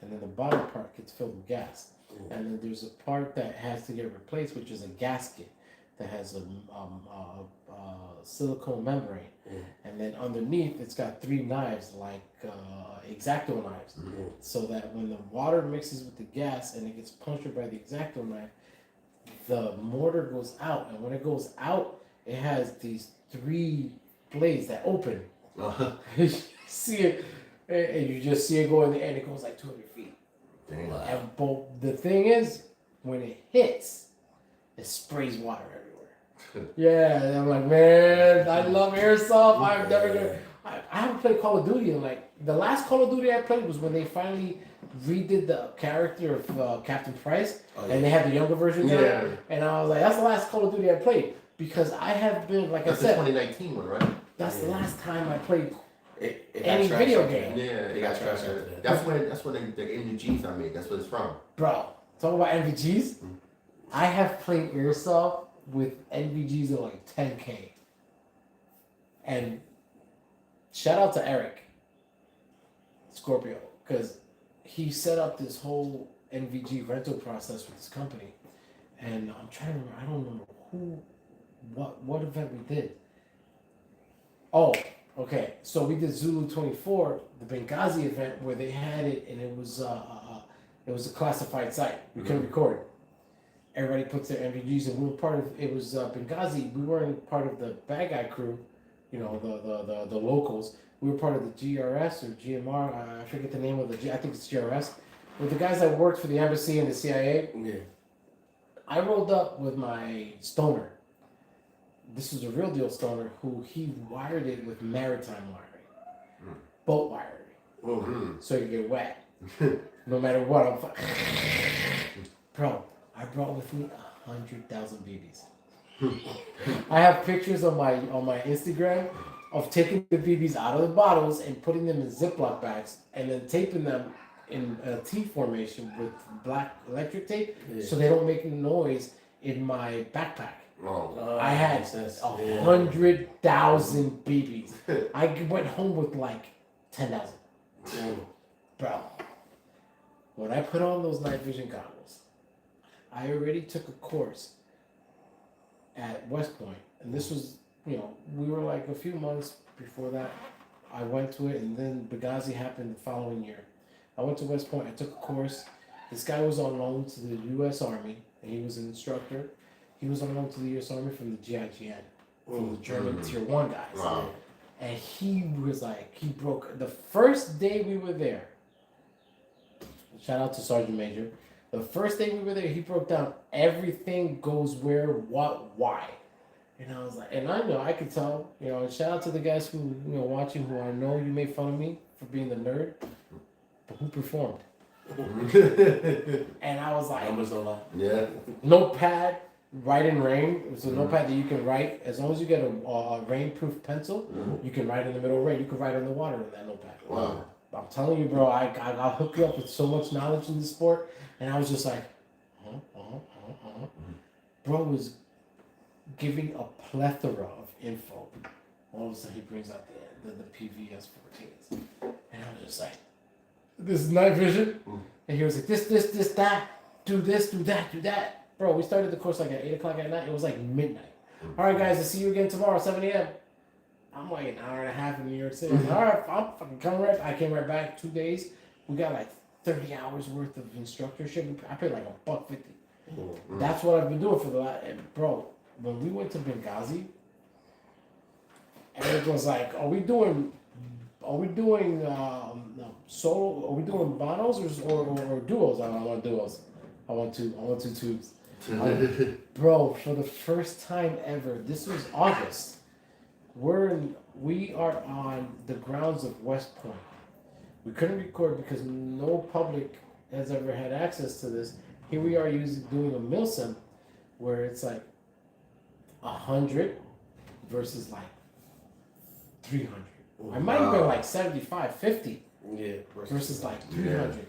and then the bottom part gets filled with gas. And then there's a part that has to get replaced, which is a gasket that has a silicone membrane. And then underneath, it's got 3 knives, like X-Acto knives, so that when the water mixes with the gas and it gets punctured by the X-Acto knife, the mortar goes out. And when it goes out, it has these 3 blades that open. You see it, and you just see it go in the air, and it goes like 200 feet. Damn. But the thing is, when it hits, it sprays water everywhere. Yeah, and I'm like, man, I love airsoft. I'm never gonna. I haven't played Call of Duty, and like the last Call of Duty I played was when they finally redid the character of Captain Price, and they had the younger version there. And I was like, that's the last Call of Duty I played, because I have been, like That's I said, the 2019 one, right? that's the last time I played It any video game. Yeah, It got trash after that. That's when the MGs I made. That's what it's from. Bro, talk about NVGs. I have played airsoft with NVGs of like 10K. And shout out to Eric Scorpio, because he set up this whole NVG rental process with his company. And I'm trying to remember, I don't remember what event we did. Oh, okay. So we did Zulu 24, the Benghazi event, where they had it, and it was a classified site. We couldn't record. Everybody puts their NVGs, and we were part of. It was Benghazi. We weren't part of the bad guy crew, you know, the locals. We were part of the GRS or GMR. I forget the name of I think it's GRS. With the guys that worked for the embassy and the CIA. Yeah. I rolled up with my stoner. This was a real deal stoner who he wired it with maritime wiring, boat wiring, so you get wet. No matter what, bro. I brought with me 100,000 BBs. I have pictures on my Instagram of taking the BBs out of the bottles and putting them in Ziploc bags and then taping them in a T formation with black electric tape, so they don't make noise in my backpack. I had 100,000 BBs. I went home with like 10,000. Bro, when I put on those night vision goggles, I already took a course at West Point, and this was, you know, we were like a few months before that. I went to it, and then Benghazi happened the following year. I went to West Point. I took a course. This guy was on loan to the U.S. Army, and he was an instructor. He was on loan to the U.S. Army from the GIGN, from the German Tier 1 guys. Wow. And he was like, he broke, the first day we were there, shout out to Sergeant Major, the first day we were there, he broke down everything goes where, what, why. And I was like, and I know, I could tell, you know, and shout out to the guys who, you know, watching, who I know you made fun of me for being the nerd, but who performed? And I was like, Numbers don't lie. Yeah. notepad, write in rain. It's a notepad that you can write, as long as you get a rain-proof pencil, you can write in the middle of rain. You can write in the water in that notepad. Wow. I'm telling you, bro, I'll hook you up with so much knowledge in this sport. And I was just like, Bro was giving a plethora of info. All of a sudden, he brings out the PVS 14s. And I was just like, this is night vision. And he was like, this, that, do this, do that, do that. Bro, we started the course like at 8 o'clock at night. It was like midnight. All right, guys, I'll see you again tomorrow, 7 a.m. I'm like an hour and a half in New York City. All right, I'm fucking coming right. I came right back 2 days. We got like 30 hours worth of instructorship. I paid like $150. That's what I've been doing for the last. Bro, when we went to Benghazi, Eric was like, "Are we doing solo? Are we doing monos or duos? I don't want duos. I want two tubes." Bro, for the first time ever, this was August. We are on the grounds of West Point. We couldn't record because no public has ever had access to this. Here we are doing a milsim where it's like 100 versus like 300. I might have been like 75, 50 versus like 300. Yeah.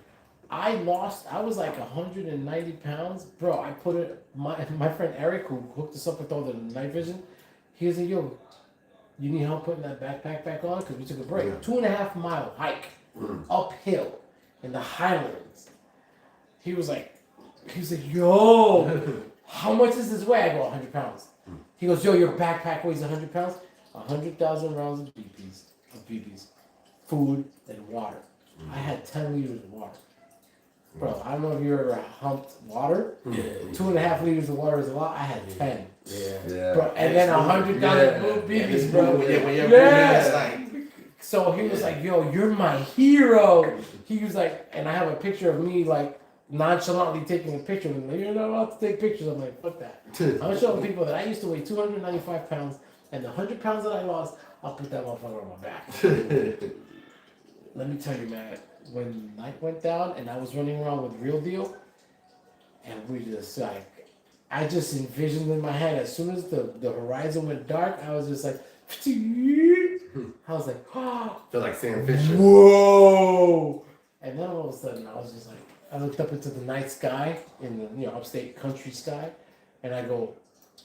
I was like 190 pounds. Bro, I put it, my friend Eric, who hooked us up with all the night vision, he was like, yo, you need help putting that backpack back on? Because we took a break. 2.5 mile hike uphill. in the Highlands. He was like, yo, how much does this weigh? I go, 100 pounds. He goes, yo, your backpack weighs 100 pounds? 100,000 rounds of BBs, food, and water. I had 10 liters of water. Bro, I don't know if you ever humped water. 2.5 liters of water is a lot. I had 10. Bro, and then 100,000 BBs, bro. So he was like, yo, you're my hero. He was like, and I have a picture of me like nonchalantly taking a picture of him. Like, you're not allowed to take pictures. I'm like, fuck that. I'm showing people that I used to weigh 295 pounds, and the 100 pounds that I lost, I'll put that motherfucker on my back. Let me tell you, man, when night went down and I was running around with Real Deal, and we just like, I just envisioned in my head, as soon as the horizon went dark, I was just like, I was like, oh, feel like Sam Fisher. Whoa! And then all of a sudden, I was just like, I looked up into the night sky, in the upstate country sky, and I go,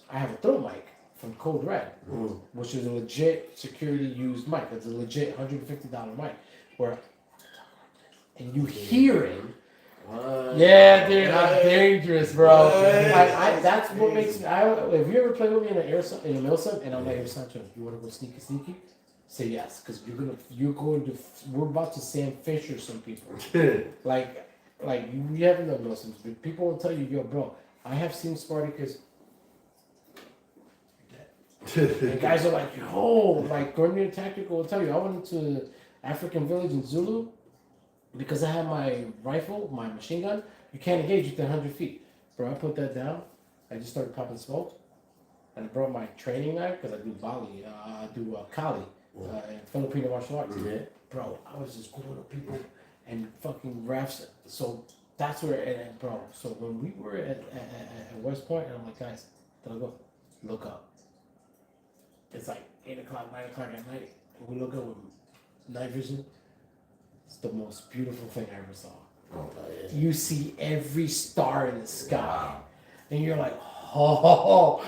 I have a throw mic from Code Red, which is a legit security used mic. It's a legit $150 mic, and you hear it. Yeah, dude, I'm dangerous, bro. That's what makes me. If you ever play with me in a Milsim, and I'm like, Sancho, you want to go sneaky? Say yes, because we're about to Sam Fisher some people. like you haven't done Milsims, but people will tell you, yo, bro, I have seen Spartacus. And guys are like, yo, like Grenadier Tactical will tell you, I went into African village in Zulu. Because I have my rifle, my machine gun, you can't engage within 100 feet. Bro, I put that down. I just started popping smoke. And I brought my training knife, because I do Bali, I do Kali, and Filipino martial arts. Bro, I was just going to people and fucking refs. So that's where, and bro, so when we were at West Point, and I'm like, guys, look up. It's like 8 o'clock, 9 o'clock at night. And we look up with night vision. It's the most beautiful thing I ever saw. You see every star in the sky. And you're like, oh,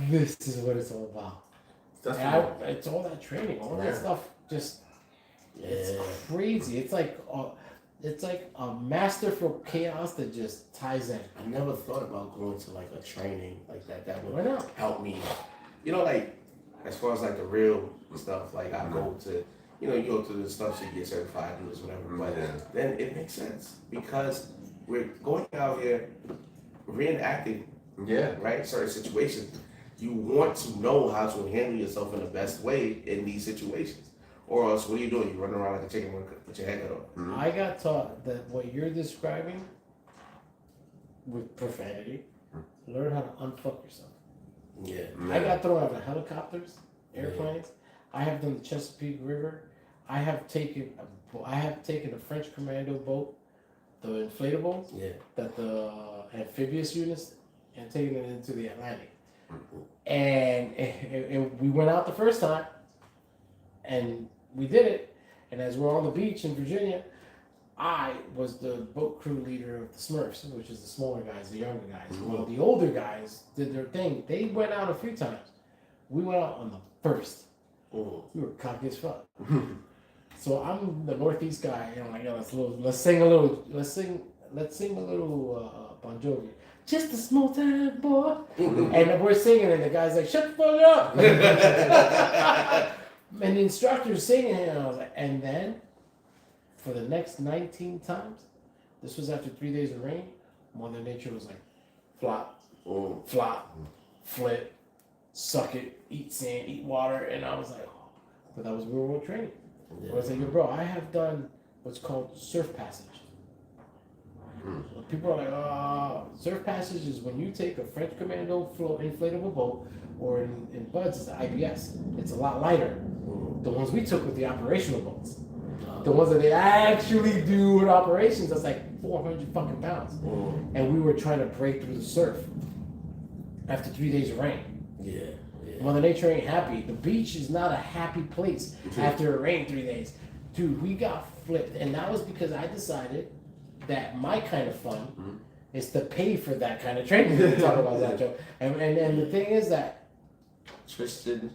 this is what it's all about. It's all that training, all that stuff. It's crazy. It's like a masterful chaos that just ties in. I never thought about going to like a training like that. That would help me. Like as far as like the real stuff, like I go to. You go through the stuff so you get certified, do this, whatever. But then it makes sense because we're going out here reenacting, right? Certain situations. You want to know how to handle yourself in the best way in these situations, or else what are you doing? You run around like a chicken with your head cut off. I got taught that what you're describing with profanity, learn how to unfuck yourself. I got thrown out of helicopters, airplanes. I have done the Chesapeake River. I have taken a French commando boat, the inflatable, that the amphibious units, and taken it into the Atlantic. And we went out the first time, and we did it. And as we're on the beach in Virginia, I was the boat crew leader of the Smurfs, which is the smaller guys, the younger guys. Well, the older guys did their thing. They went out a few times. We went out on the first. We were cocky as fuck. So I'm the Northeast guy, and I'm like, yo, let's sing a little Bon Jovi. Just a small town boy. And we're singing, and the guy's like, shut the fuck up. And the instructor's singing, and I was like, and then for the next 19 times, this was after 3 days of rain, Mother Nature was like, flop, flop, flip, suck it, eat sand, eat water, and I was like, oh. But that was real world training. I was like, yo, bro, I have done what's called surf passage. People are like, surf passage is when you take a French commando inflatable boat, or in Bud's, it's the IBS. It's a lot lighter. The ones we took with the operational boats. The ones that they actually do in operations, that's like 400 fucking pounds. And we were trying to break through the surf after 3 days of rain. Mother Nature ain't happy. The beach is not a happy place after it rained 3 days. Dude, we got flipped. And that was because I decided that my kind of fun is to pay for that kind of training. We talk about that, Joe. And the thing is that Tristan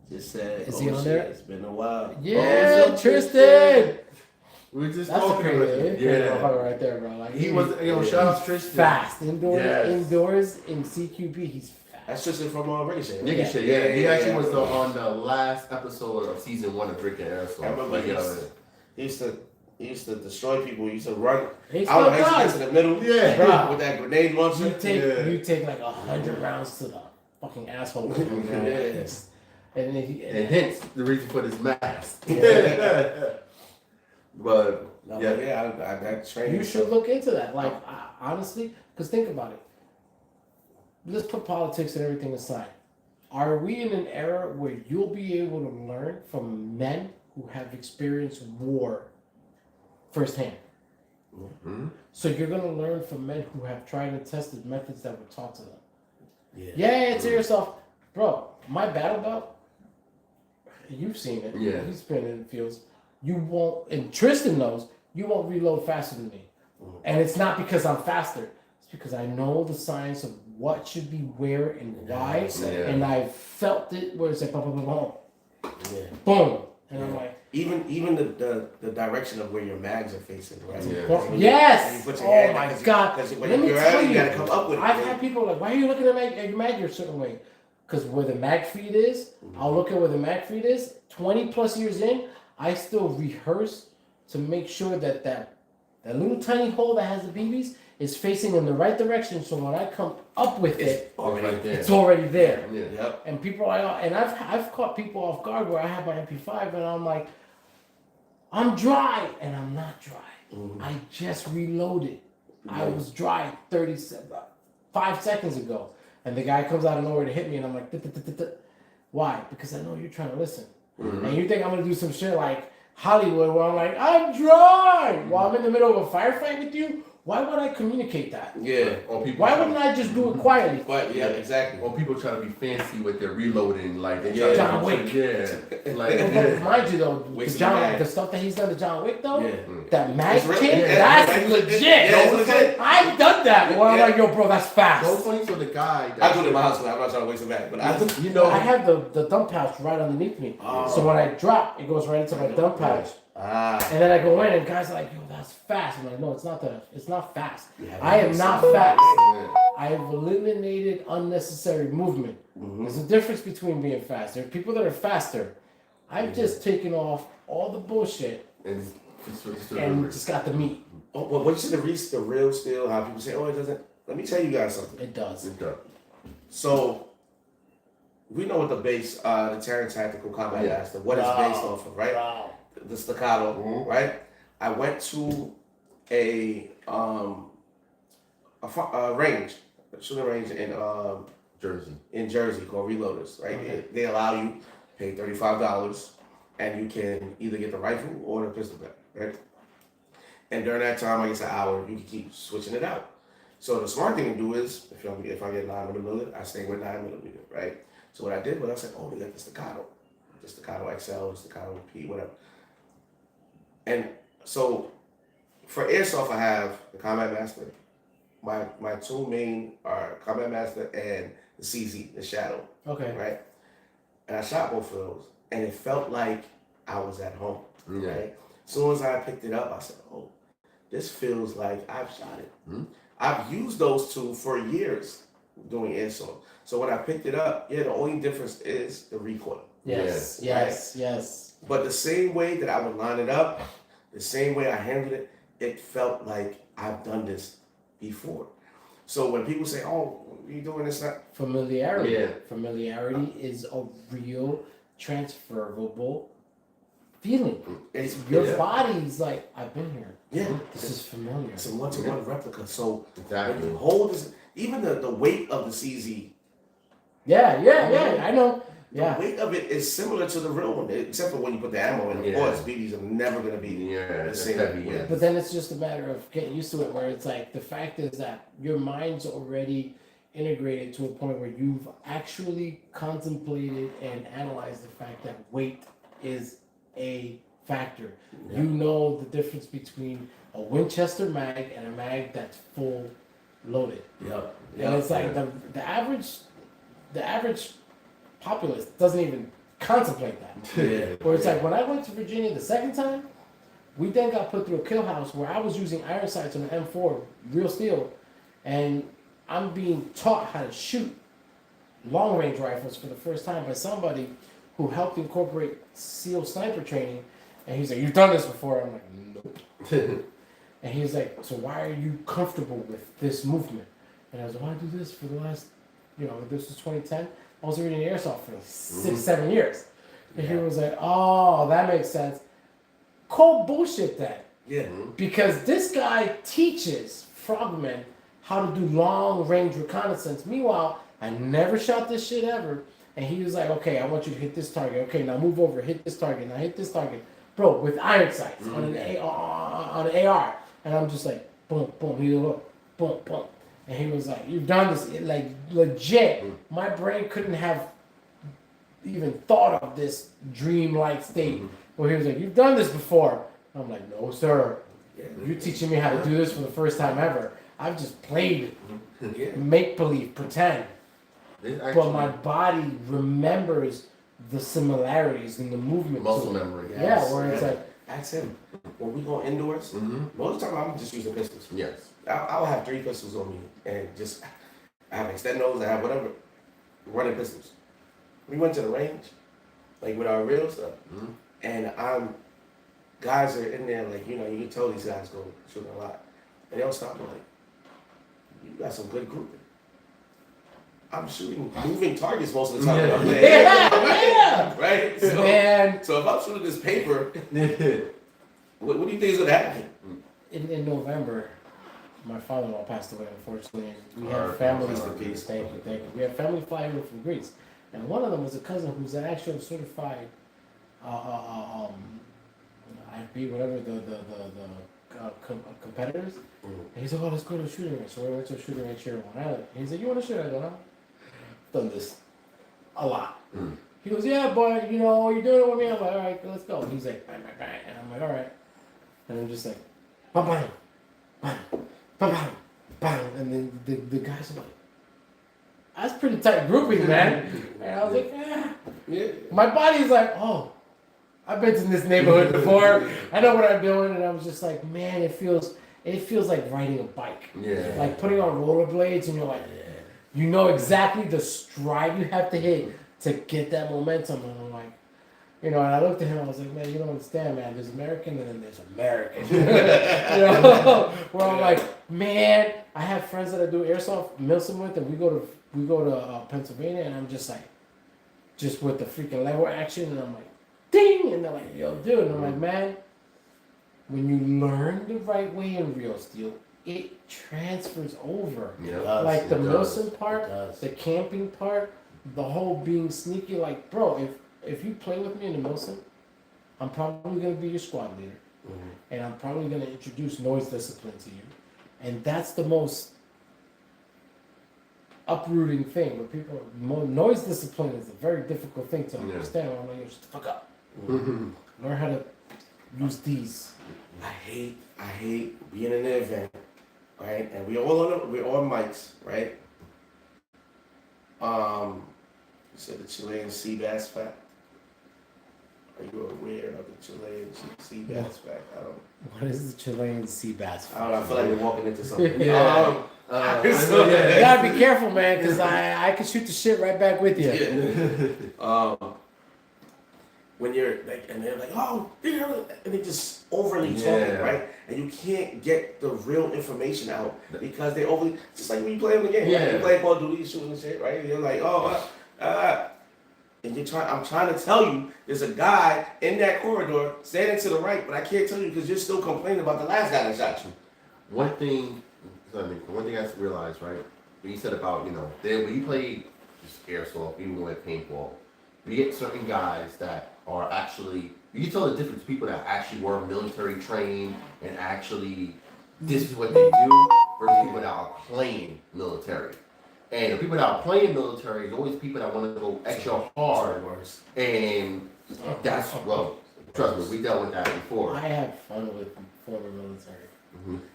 just said, is he on there? It's been a while. Yeah, Tristan! We were just That's a talking crazy about it. motherfucker right there, bro. Like He was, shout out Tristan. fast indoors. Yes. Indoors in CQB, he's fast. That's Tristan from Ricochet. Right? Nigga shit, yeah. He actually was on the last episode of season 1 of Drinking Airsoft. I remember he used to destroy people. He used to run. He's I would still exit to the middle. Yeah. Bro. With that grenade launcher. You take like 100 rounds to the fucking asshole. And then and hence the reason for this mask. Yeah. But No, yeah, I got training. you should look into that. Like honestly, because think about it. Let's put politics and everything aside. Are we in an era where you'll be able to learn from men who have experienced war firsthand? Mm-hmm. So you're gonna learn from men who have tried and tested methods that were taught to them. Yeah. It's Airsoft, bro. My battle belt. You've seen it. Yeah. He's been in the fields. You won't, and Tristan knows, you won't reload faster than me. And it's not because I'm faster. It's because I know the science of what should be where and why. Yeah. And I've felt it where it's like, boom, boom, boom, boom. Yeah. Boom. And I'm like, Even the direction of where your mags are facing, right? Yeah. When yes! you put your Oh hand- my 'cause you- God. 'cause when Let me you're tell out, you you, gotta come up with it. I've had people like, why are you looking at your mag a certain way? Because where the mag feed is, I'll look at where the mag feed is. 20 plus years in, I still rehearse to make sure that little tiny hole that has the BBs is facing in the right direction. So when I come up with it, right there. it's already there. Yeah. Yep. And people are, and I've caught people off guard where I have my MP5 and I'm like, I'm dry, and I'm not dry. I just reloaded. I was dry 5 seconds ago, and the guy comes out of nowhere to hit me, and I'm like, why? Because I know you're trying to listen, and you think I'm gonna do some shit like Hollywood where I'm like, I'm dry while I'm in the middle of a firefight with you. Why would I communicate that? Yeah. Or people Why wouldn't I just do it quietly? But yeah, exactly. Or people try to be fancy with their reloading, like they Yeah. try to John Wick. Yeah, like But mind you though, Wasting mag. the stuff that he's done to John Wick though, Yeah. that mag It's really- kick, yeah, that's right. legit. Yeah, it's legit. I've done that. Well, I'm Yeah. like, yo, bro, that's so fast. funny. So the guy, I do it in my house. I'm not trying to waste it back, but I you know, I have the dump pouch right underneath me. Oh. So when I drop, it goes right into my dump pouch. And then I go in and guys are like, yo, that's fast. I'm like, no, it's not fast. Yeah, I am not fast. yeah. I have eliminated unnecessary movement. There's a difference between being fast. There are people that are faster. I've just taken off all the bullshit and and just got the meat. Oh, well, once you reach the real steel, how people say, oh, it doesn't. Let me tell you guys something. It does. So, we know what the base, the Terran Tactical Combat Yeah. Master, what it's based off of, right? Wow. The staccato, right? I went to a range, a shooting range in Jersey called Reloaders, right? Okay. They allow you pay $35 and you can either get the rifle or the pistol gun, right? And during that time, like it's an hour, you can keep switching it out. So the smart thing to do is, if I get 9mm, I stay with 9mm, right? So what I did was I said, oh, they got the staccato XL, the staccato P, whatever. And so for Airsoft, I have the Combat Master. My two main are Combat Master and the CZ, the Shadow, Okay. right? And I shot both of those, and it felt like I was at home. Yeah. Right? As soon as I picked it up, I said, oh, this feels like I've shot it. I've used those two for years doing Airsoft. So when I picked it up, the only difference is the recoil. Yes. Yes. But the same way that I would line it up, the same way I handled it, it felt like I've done this before. So when people say, oh, you're doing this now. Familiarity. Yeah. Familiarity is a real transferable feeling. It's Your body's like, I've been here. Yeah. This is familiar. It's a one-to-one replica. So Exactly. when you hold this, even the weight of the CZ, Yeah. I know. the Yeah. weight of it is similar to the real one, except for when you put the ammo in. Of Yeah. course, BBs are never going to be Yeah, the it's same. heavy, yeah. But then it's just a matter of getting used to it, where it's like the fact is that your mind's already integrated to a point where you've actually contemplated and analyzed the fact that weight is a factor. Yeah. You know the difference between a Winchester mag and a mag that's full loaded. Yep. And it's like the average populace doesn't even contemplate that. Yeah. Where it's like when I went to Virginia the second time, We then got put through a kill house where I was using iron sights on an M4, real steel, and I'm being taught how to shoot long range rifles for the first time by somebody who helped incorporate SEAL sniper training. And he's like, "You've done this before?" I'm like, "Nope." And he's like, "So why are you comfortable with this movement?" And I was like, "Well, I do this for the last, this was 2010. I was reading Airsoft for 6-7 years." And he was like, "Oh, that makes sense." Cold bullshit that. Yeah. Because this guy teaches frogmen how to do long range reconnaissance. Meanwhile, I never shot this shit ever. And he was like, "Okay, I want you to hit this target. Okay, now move over, hit this target. Now hit this target." Bro, with iron sights on an AR. And I'm just like, boom, boom. He was like, boom, boom. And he was like, "You've done this." Like, legit. My brain couldn't have even thought of this dream-like state. Where he was like, "You've done this before." I'm like, "No, sir. You're teaching me how to do this for the first time ever. I've just played make-believe, pretend." But my body remembers the similarities in the movement. Muscle memory. Yeah, where it's like, ask him. When we go indoors, most of the time I'm just using pistols. Yes. I'll have 3 pistols on me and I have extendos, I have whatever, running pistols. We went to the range, like with our real stuff, and guys are in there like, you can tell these guys go shooting a lot. And they'll stop me like, "You got some good grouping." I'm shooting moving targets most of the time. I'm like, yeah. Right? So, so if I'm shooting this paper, what do you think is going to happen? In November, my father-in-law passed away, unfortunately. And we had family. Thank you. We had family fly over from Greece. And one of them was a cousin who's an actual certified IFB, whatever, the competitors. And he's like, "Oh, let's go to a shooting range." So we went to a shooting range here in Long Island. And he's like, "You want to shoot?" I go, "No. I've done this a lot." He goes, "Yeah, but, you're doing it with me." I'm like, "All right, let's go." And he's like, "Bang, bang, bang." And I'm like, "All right." And I'm just like, "Bang, bang, bang, bang, bang, bang." And then the guys are like, "That's pretty tight grouping, man." And I was like, "Yeah." My body's like, "Oh, I've been to this neighborhood before. I know what I'm doing." And I was just like, man, it feels like riding a bike. Yeah. Like putting on rollerblades, and you're like, you know exactly the stride you have to hit to get that momentum. And I'm like, and I looked at him, I was like, "Man, you don't understand, man. There's American and then there's American." Where I'm like, man, I have friends that I do Airsoft Milson with, and we go to Pennsylvania, and I'm just like, just with the freaking lever action, and I'm like, ding, and they're like, "Yo, dude," and I'm like, man, when you learn the right way in real steel, it transfers over. Yeah. Like the Milson part, the camping part, the whole being sneaky. Like, bro, if you play with me in the Milson, I'm probably gonna be your squad leader, and I'm probably gonna introduce noise discipline to you, and that's the most uprooting thing. Where people, noise discipline is a very difficult thing to understand. I'm like, "Yo, shut the fuck up. Learn how to use these." I hate being in an event, right? And we're on mics, right? You said the Chilean sea bass fact. Are you aware of the Chilean sea bass fact? What is the Chilean sea bass? I don't know. I feel like we're walking into something. You gotta be careful, man, because I can shoot the shit right back with you. When you're like, and they're like, "Oh," and they just overly talking, right? And you can't get the real information out because they overly, just like when you play on the game, right? You play Call of Duty, shooting and shit, right? And you're like, "Oh," and I'm trying to tell you, there's a guy in that corridor standing to the right, but I can't tell you because you're still complaining about the last guy that shot you. One thing I have to realize, right? When you said about, when you play just Airsoft, even with paintball, you get certain guys that are actually, you can tell the difference, people that actually were military trained and actually, this is what they do, versus people that are playing military. And the people that are playing military is always people that want to go extra hard. And that's, well, trust me, we dealt with that before. I have fun with former military.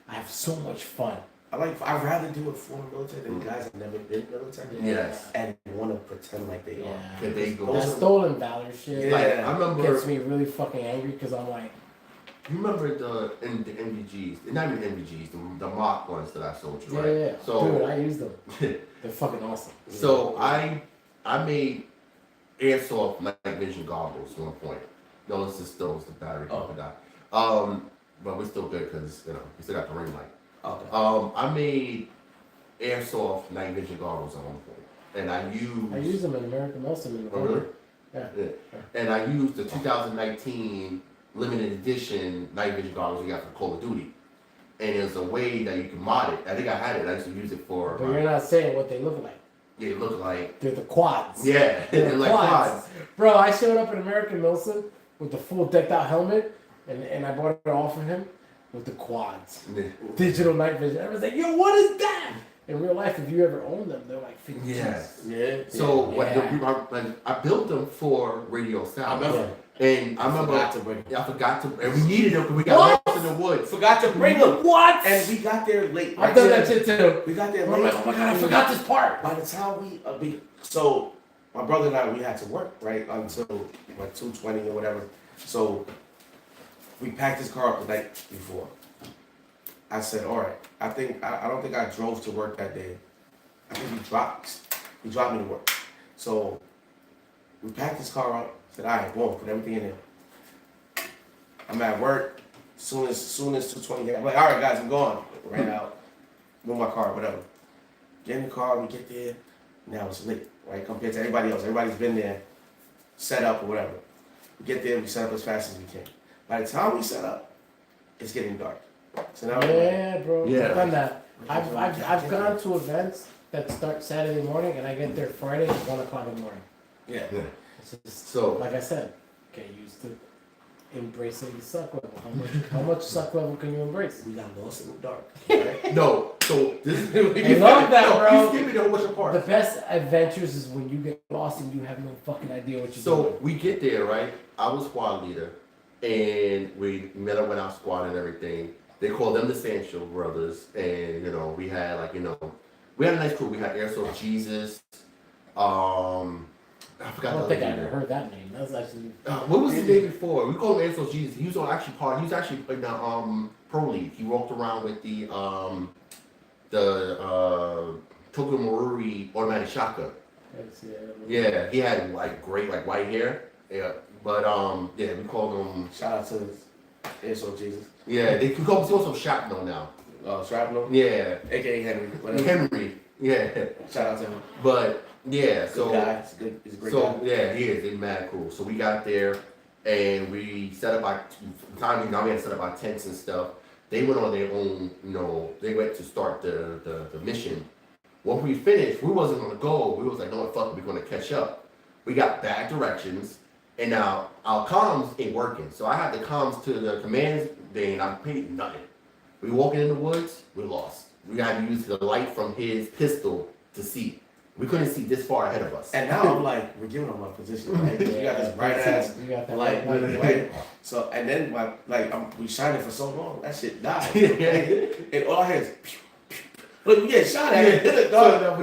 I have so much fun. I'd rather do it for military than guys that never been military. Yes. And want to pretend like they are. They go. That stolen valor shit. I remember. Gets me really fucking angry because I'm like, You remember the NVGs? Not even NVGs, the mock ones that I sold you, right? Yeah. So, dude, I use them. They're fucking awesome. So I made Airsoft night vision goggles at one point. No, this is still the battery company died. But we're still good because we still got the ring light. Okay. I made Airsoft night vision goggles at one point, and I use them in American Muslim. Oh really? Yeah. And I used the 2019 limited edition night vision goggles we got for Call of Duty. And there's a way that you can mod it. I think I had it. I used to use it for. But you're not saying what they look like. Yeah, it looked like. They're the quads. Yeah, they're like quads. Bro, I showed up in American Wilson with the full decked out helmet, and I bought it off of him with the quads. Yeah. Digital night vision. Everyone's like, yo, what is that? In real life, if you ever own them, they're like 50 Yes. Yeah. So Yeah. I built them for radio sound. I remember. And I remember forgot to bring them. I forgot to, and we needed them because we got lost in the woods. Forgot to bring them. What? And we got there late. I've done that shit too. We got there I'm late. like, oh my god, I forgot this part. By the time so my brother and I, we had to work, right, until like 2:20 or whatever. So we packed his car up the night before. I said, all right, I don't think I drove to work that day. I think he dropped me to work. So we packed his car up, said, all right, boom, put everything in there. I'm at work, soon as 2:20, I'm like, all right guys, I'm going. Ran out, move my car, whatever. Get in the car, we get there, now it's late, right, compared to everybody else. Everybody's been there, set up or whatever. We get there, we set up as fast as we can. By the time we set up, it's getting dark. So now Bro. Yeah. I've done that. I've gone to events that start Saturday morning and I get there Friday at 1 o'clock in the morning. Yeah. It's just, So like I said, get used to embracing the suck level. How much suck level can you embrace? We got lost in the dark. Right? no, so this is I love that, bro. Give me the what's your part. The best adventures is when you get lost and you have no fucking idea what you're So doing. we get there, right? I was squad leader, and we met up with our squad and everything. They called them the Sancho brothers, and we had we had a nice crew. We had Airsoft Jesus. I forgot. I don't the think I other ever heard that name. That's actually. what was the day before? We called him Airsoft Jesus. He was He was actually in the pro league. He walked around with the Tokyo Marui automatic shotgun. Yeah, he had great white hair. Yeah, but yeah, we called him. Shout out to Airsoft Jesus. Yeah, they could call him also Shrapnel now. Shrapnel? Yeah, AKA Henry. Whatever. Henry. Yeah, Shout out to him. but yeah, Good so guy. He's a great guy. yeah, he is. He's mad cool. So we got there and we set up our now we had to set up our tents and stuff. They went on their own. They went to start the mission. Once we finished, we wasn't gonna go. We was like, no, fuck, we're gonna catch up. We got bad directions. And now our comms ain't working. So I had the comms to the command thing and I'm paid nothing. We walking in the woods, we lost. We had to use the light from his pistol to see. We couldn't see this far ahead of us. And now I'm like, we're giving him my position, right? You got this bright ass You got that light, light. right? So, and then we shining for so long, that shit died. And all I hear is, pew, pew. Look, we get shot at in the dark. So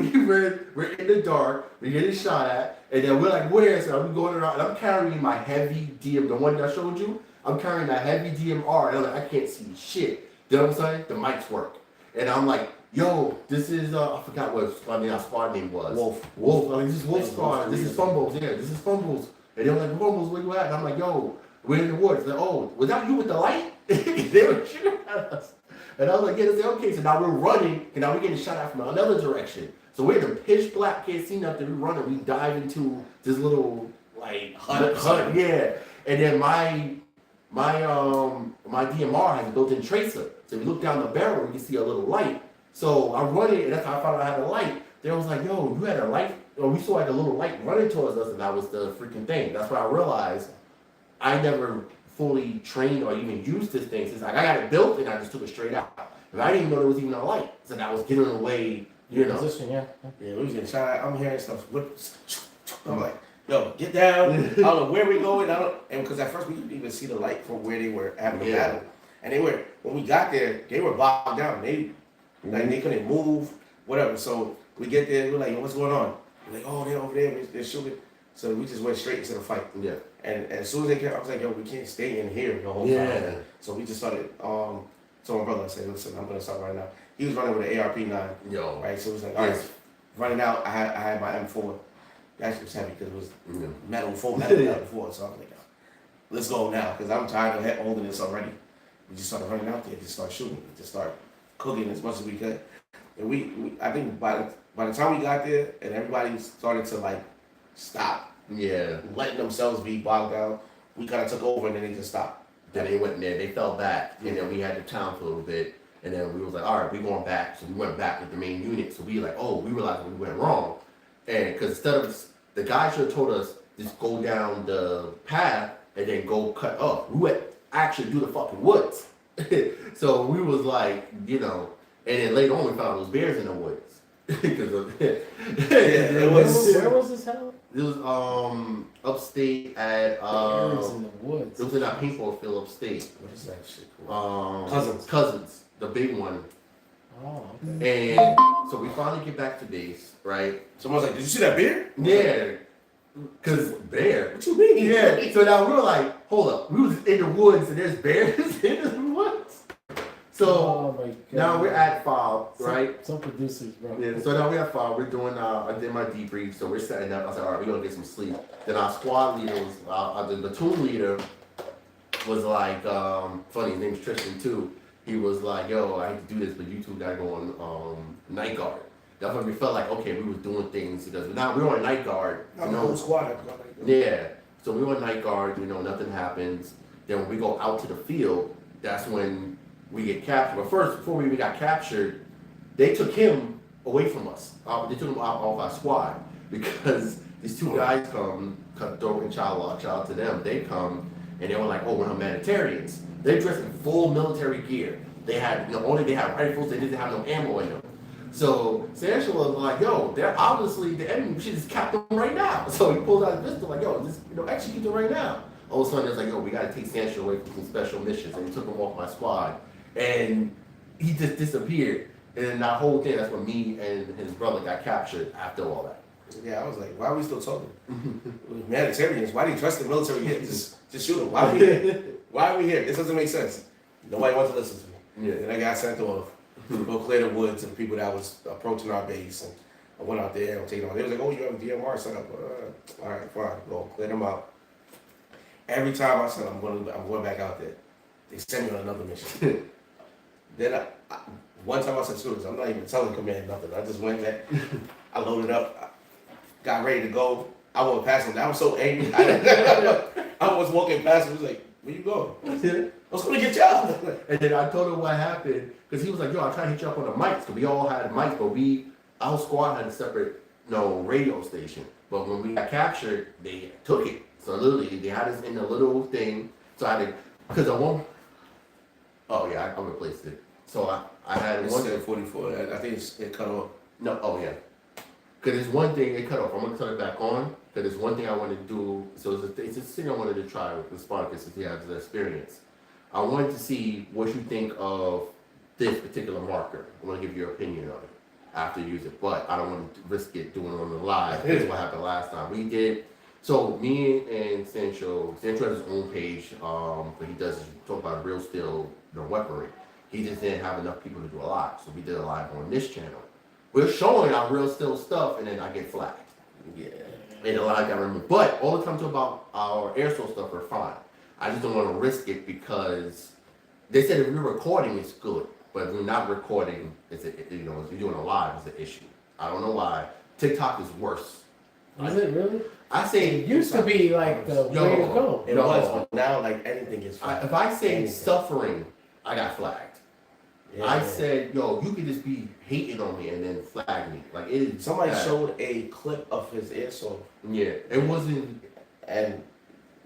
we're in the dark, we're getting shot at, and then we're like, where? So I'm going around, and I'm carrying my heavy DM, the one that I showed you. I'm carrying that heavy DMR, and I'm like, I can't see shit. You know what I'm saying? The mics work. And I'm like, yo, this is, I forgot what our squad name was. Wolf. I'm like, this is Wolf squad. This is Fumbles. Yeah, this is Fumbles. And they were like, Fumbles, where you at? And I'm like, yo, we're in the woods. Like, oh, was that you with the light? They were shooting at us. And I was like, yeah, they said, okay. So now we're running, and now we're getting shot at from another direction. So we're in the pitch black, can't see nothing. We running, we dive into this little, hut. Yeah. And then my DMR has a built-in tracer. So if you look down the barrel, you can see a little light. So I run it, and that's how I found out I had a light. They was like, yo, you had a light? Or we saw a little light running towards us, and that was the freaking thing. That's why I realized I never fully trained or even used this thing. Since I got it built, and I just took it straight out. And I didn't even know there was even a light. So that was getting away, Position, yeah. Yeah, we was getting shot at. I'm hearing stuff. I'm like, yo, get down. I don't know where we going. And because at first we didn't even see the light from where they were having the battle. And when we got there, they were bogged down. They couldn't move, whatever. So we get there, we're like, yo, what's going on? We're like, oh, they're over there, they're shooting. So we just went straight into the fight. Yeah. And as soon as they came, I was like, yo, we can't stay in here the whole time. So we just started, told my brother, I said, listen, I'm gonna start right now. He was running with an ARP-9. Yo. Right, so it was like, all right, running out, I had my M4. Actually, it was heavy because it was metal, full metal before. So I was like, let's go now, because I'm tired of holding this already. We just started running out there, just start shooting, just start cooking as much as we could. And we I think by the time we got there, and everybody started to like stop, letting themselves be bogged down, we kind of took over, and then they just stopped. Then they went there, they fell back, and then we had the town for a little bit, and then we was like, all right, we going back. So we went back with the main unit. So we like, oh, we realized we went wrong, and because instead of the guy should have told us just go down the path and then go cut up. We went actually do the fucking woods. So we was like, and then later on we found those bears in the woods. Because of Where was this held? It was upstate at Bears in the woods. It was in that paintball field upstate. What is that shit called? Cousins, the big one. Oh, okay. And so we finally get back to base, right? Someone's like, did you see that bear? Yeah. Cause bear. What you mean? Yeah. So now we were like, hold up. We was in the woods and there's bears in the woods. So my God. now we're at 5, right? Some producers, bro. Yeah. So now we're at 5. We're doing. I did my debrief. So we're setting up. I said, all right, we're gonna get some sleep. Then our squad leader was, the platoon leader was like, funny. His name's Tristan too. He was like, yo, I hate to do this, but you two gotta go on night guard. That's when we felt like, okay, we was doing things because now we were on night guard. The whole squad. Yeah. So we were on night guard, nothing happens. Then when we go out to the field, that's when we get captured. But first, before we even got captured, they took him away from us. They took him off our squad because these two guys come, Cutthroat and Child Lock, shout out to them. They come and they were like, oh, we're humanitarians. They dressed in full military gear. They had, only they had rifles, they didn't have no ammo in them. So Sancho was like, yo, they're obviously the enemy should just cap them right now. So he pulled out his pistol like, yo, just execute them right now. All of a sudden it's like, yo, we gotta take Sancho away from some special missions. And he took him off my squad. And he just disappeared. And then that whole thing, that's when me and his brother got captured after all that. Yeah, I was like, why are we still talking? Humanitarians, why do you trust the military yet? Just shoot them. Why are we here? Why are we here? This doesn't make sense. Nobody wants to listen to me. Yeah. Then I got sent off. Go clear the woods and the people that was approaching our base. And I went out there and taking them. They was like, oh, you have a DMR set up. All right, fine. Go clear them out. Every time I said I'm going back out there, they send me on another mission. Then one time I said, students, I'm not even telling command nothing. I just went there. I loaded up, got ready to go. I went past him. I was so angry. I was walking past him. He was like, where you going? I was going to get y'all. And then I told him what happened, because he was like, yo, I tried to hit you up on the mics, because we all had mics, but our squad had a separate, radio station. But when we got captured, they took it. So literally, they had us in a little thing. So I had to, because I won't, oh yeah, I replaced it. So I had one. 44. I think it cut off. No, oh yeah. Because there's one thing, it cut off. I'm going to turn it back on. Because there's one thing I wanted to do. So it's a thing I wanted to try with Spartacus since he has the experience. I wanted to see what you think of this particular marker. I want to give your opinion on it after you use it. But I don't want to risk it doing it on the live. That's what happened last time. We did. So me and Sancho has his own page, but he does talk about real steel weaponry. He just didn't have enough people to do a live. So we did a live on this channel. We're showing our real steel stuff, and then I get flagged. Yeah. And a lot of guys remember. But all the time talk about our Airsoft stuff are fine. I just don't want to risk it because they said if we're recording, it's good. But if we're not recording, if you're doing a live, it's an issue. I don't know why. TikTok is worse. Is it really? I say it used to be like the way to go. It was, but now like anything is flagged. If I say suffering, I got flagged. Yeah. I said, yo, you could just be hating on me and then flag me. Like it. Somebody showed a clip of his Airsoft. Yeah, it wasn't, and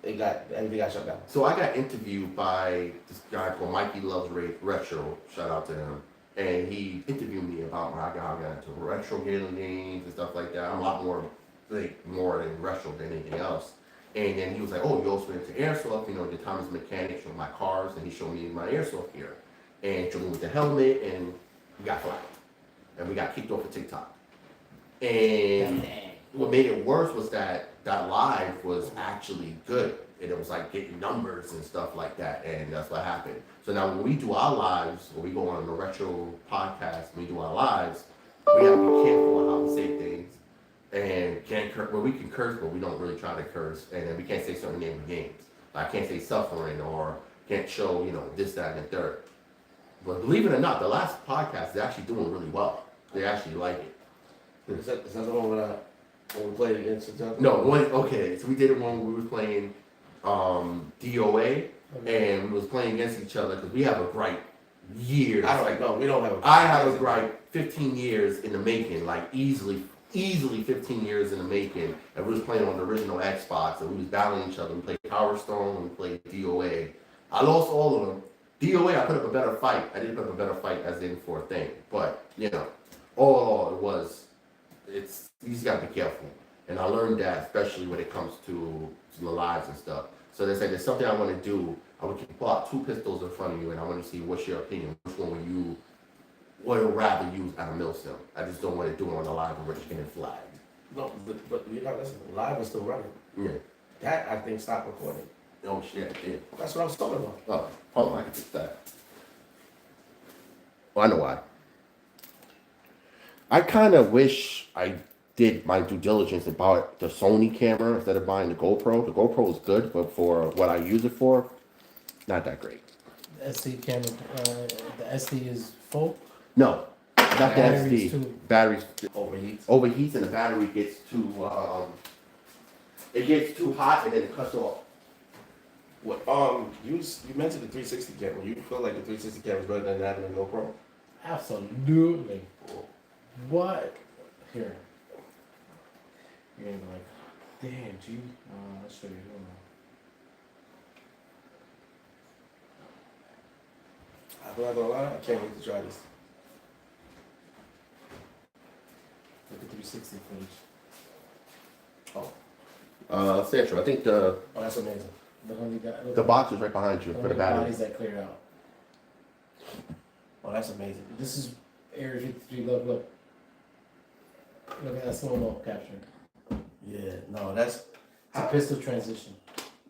everything got shut down. So I got interviewed by this guy called Mikey Loves Retro. Shout out to him. And he interviewed me about how I got into retro gaming games and stuff like that. I'm a lot more than retro than anything else. And then he was like, oh, you also into Airsoft, the Thomas mechanic showed my cars, and he showed me my Airsoft gear. And showed me with the helmet, and we got flagged. And we got kicked off of TikTok. And what made it worse was that that live was actually good, and it was like getting numbers and stuff like that, and that's what happened. So now when we do our lives, when we go on the retro podcast, when we do our lives, we have to be careful on how we say things, and can't curse. Well, we can curse, but we don't really try to curse, and then we can't say certain name of games. Like I can't say suffering or can't show this, that, and the third. But believe it or not, the last podcast is actually doing really well. They actually like it. Is that the one when we played against each other? No, okay, so we did it when we were playing DOA, and we was playing against each other because we have a gripe years. We don't have a gripe. I have a gripe 15 years in the making, like easily 15 years in the making, and we was playing on the original Xbox, and we was battling each other. We played Power Stone, we played DOA. I lost all of them. DOA, I put up a better fight. I didn't put up a better fight as in for a thing, but all it was, you just gotta be careful. And I learned that, especially when it comes to the lives and stuff. So they said there's something I want to do. I want you to pull out 2 pistols in front of you, and I want to see what's your opinion. Which one would you rather use at a mill sim? I just don't want to do it on the live and risk getting flagged. No, but you're not listening. Live is still running. Yeah. That I think stopped recording. Oh shit, yeah. That's what I was talking about. Oh, hold on, I can fix that. Well, I know why. I kind of wish I did my due diligence and bought the Sony camera instead of buying the GoPro. The GoPro is good, but for what I use it for, not that great. The SD camera, the SD is full. No, not the Batteries SD. too. Batteries Overheats. and the battery gets too hot and then it cuts off. What? You mentioned the 360 camera. You feel like the 360 camera is better than that in the GoPro? Absolutely. What? Here. You're gonna be like, damn, G. Let's show you. I'm not gonna lie, I can't wait to try this. Look at 360 footage. Central, I think the Oh, that's amazing. the box is right behind you for the battery. Bodies that cleared out. Oh, that's amazing. This is Area 53. Look. Look at that slow-mo capture. Yeah, no, that's It's a pistol transition.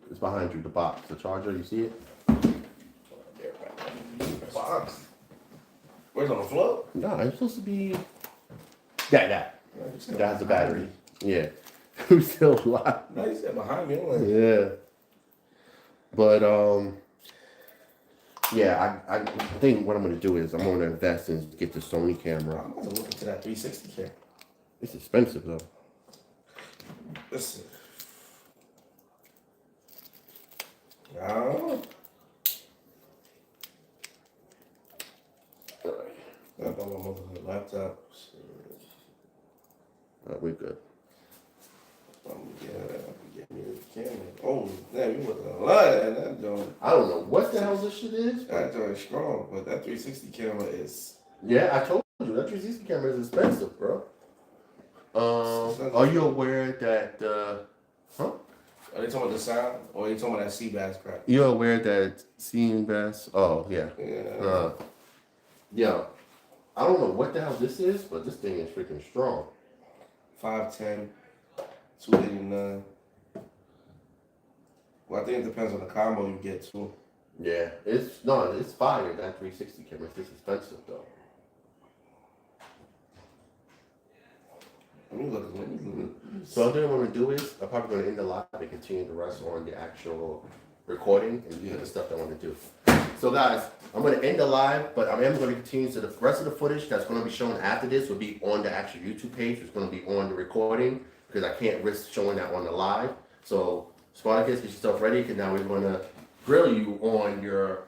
It's behind you, the box, the charger. You see it? box. Where's it on the floor? No, it's supposed to be that. That's the battery. Yeah. Who's still alive? No, you said behind me. I'm like, Yeah. But yeah, I think what I'm gonna do is I'm gonna invest and get the Sony camera. I'm about to look into that 360 camera. It's expensive though. Listen. No. I got my motherfucking laptop. We're good. Get me the camera. Oh, damn, you wasn't gonna lie that joint. I don't know what the hell this shit is. That joint is strong, but that 360 camera is. Yeah, I told you that 360 camera is expensive, bro. Are you aware that Are they talking about the sound, or are they talking about that sea bass crap? you're aware that seeing bass? Oh yeah. Yeah. Yeah. I don't know what the hell this is, but this thing is freaking strong. 510, 289. Well, I think it depends on the combo you get too. Yeah, it's fire. That 360 camera. It's expensive though. Let me look. So what I'm going to do is I'm probably going to end the live and continue the rest on the actual recording and the stuff that I want to do. So guys, I'm going to end the live, but I am going to continue. So the rest of the footage that's going to be shown after this will be on the actual YouTube page. It's going to be on the recording because I can't risk showing that on the live. So Spartacus, get yourself ready because now we're going to grill you on your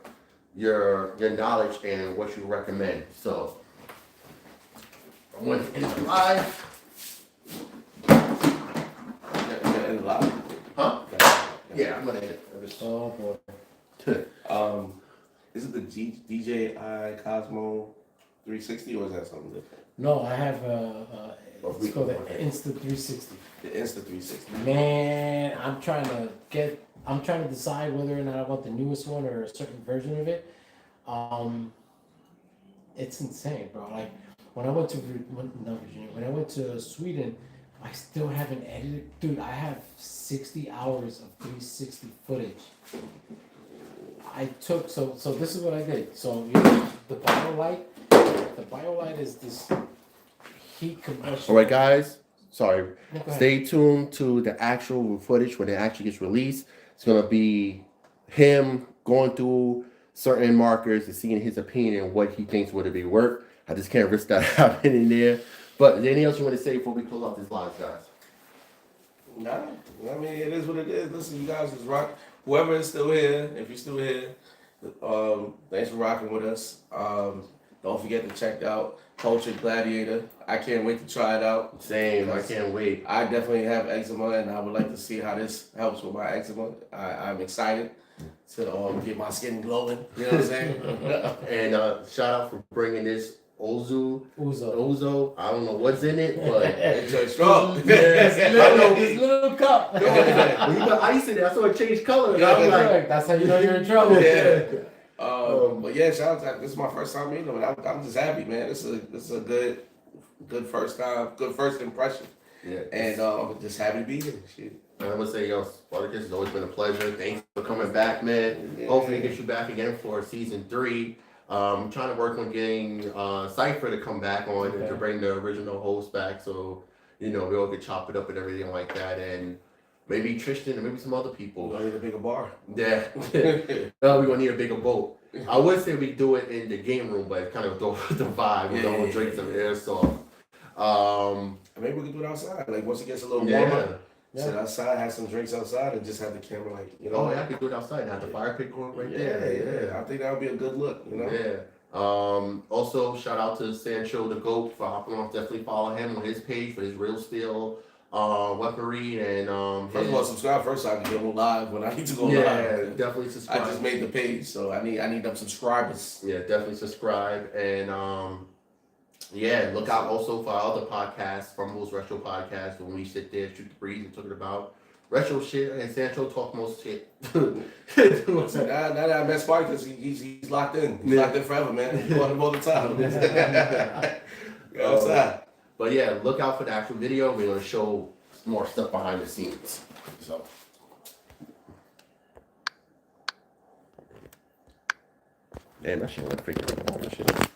knowledge and what you recommend. So I'm going to end the live. Huh? Yeah, I'm gonna hit it. Oh boy. Is it the DJI Cosmo 360 or is that something different? No, I have it's called the Insta 360. The Insta 360. Man, I'm trying to decide whether or not I want the newest one or a certain version of it. It's insane, bro. Like when I went to Sweden, I still haven't edited. Dude, I have 60 hours of 360 footage. I took, so this is what I did. So, you know, the BioLite is this heat combustion. All right, guys. Sorry. No, go ahead. Stay tuned to the actual footage when it actually gets released. It's gonna be him going through certain markers and seeing his opinion and what he thinks would it be work. I just can't risk that happening there. But is there anything else you want to say before we close off this live, guys? Nah, I mean, it is what it is. Listen, you guys is rock. Whoever is still here, if you're still here, thanks for rocking with us. Don't forget to check out Cultured Gladiator. I can't wait to try it out. Same, I can't wait. I definitely have eczema, and I would like to see how this helps with my eczema. I'm excited to get my skin glowing. You know what I'm saying? And shout out for bringing this Ouzo. I don't know what's in it, but it's strong. Yes, I know. This little cup. When you put ice in it, I saw it change color. Yeah, I'm like, That's how you know you're in trouble. Yeah. But yeah, shout out. This is my first time meeting him. I'm just happy, man. This is a good first time, good first impression. yeah. And I'm just happy to be here. Shit. And I would say, yo, Spartacus, it's always been a pleasure. Thanks for coming back, man. Yeah. Hopefully, get you back again for season 3. I'm trying to work on getting Cypher to come back on and to bring the original host back, so you know we all could chop it up and everything like that, and maybe Tristan and maybe some other people. We're gonna need a bigger bar. Yeah, no, we're gonna need a bigger boat. I would say we do it in the game room, but it kind of throw the vibe. We don't drink some airsoft. Maybe we can do it outside. Like once it gets a little Yeah. warmer, sit outside, have some drinks outside, and just have the camera like Oh, yeah, I could do it outside. Have the fire pit going right there. Yeah. I think that would be a good look. You know. Yeah. Also, shout out to Sancho the GOAT for hopping off. Definitely follow him on his page for his real steel weaponry and First of all, subscribe first so I can go live when I need to go live. yeah, definitely I subscribe. just made the page, so I need them subscribers. Yeah, definitely subscribe and yeah, look out also for our other podcasts from those retro podcasts when we sit there, shoot the breeze, and talking about retro shit, and Sancho talk most shit. Now that I met Spartacus, he's locked in. He's locked in forever, man. He's going all the time. Go outside. But yeah, look out for the actual video. We're gonna show more stuff behind the scenes. So. Damn, that shit went freaking shit.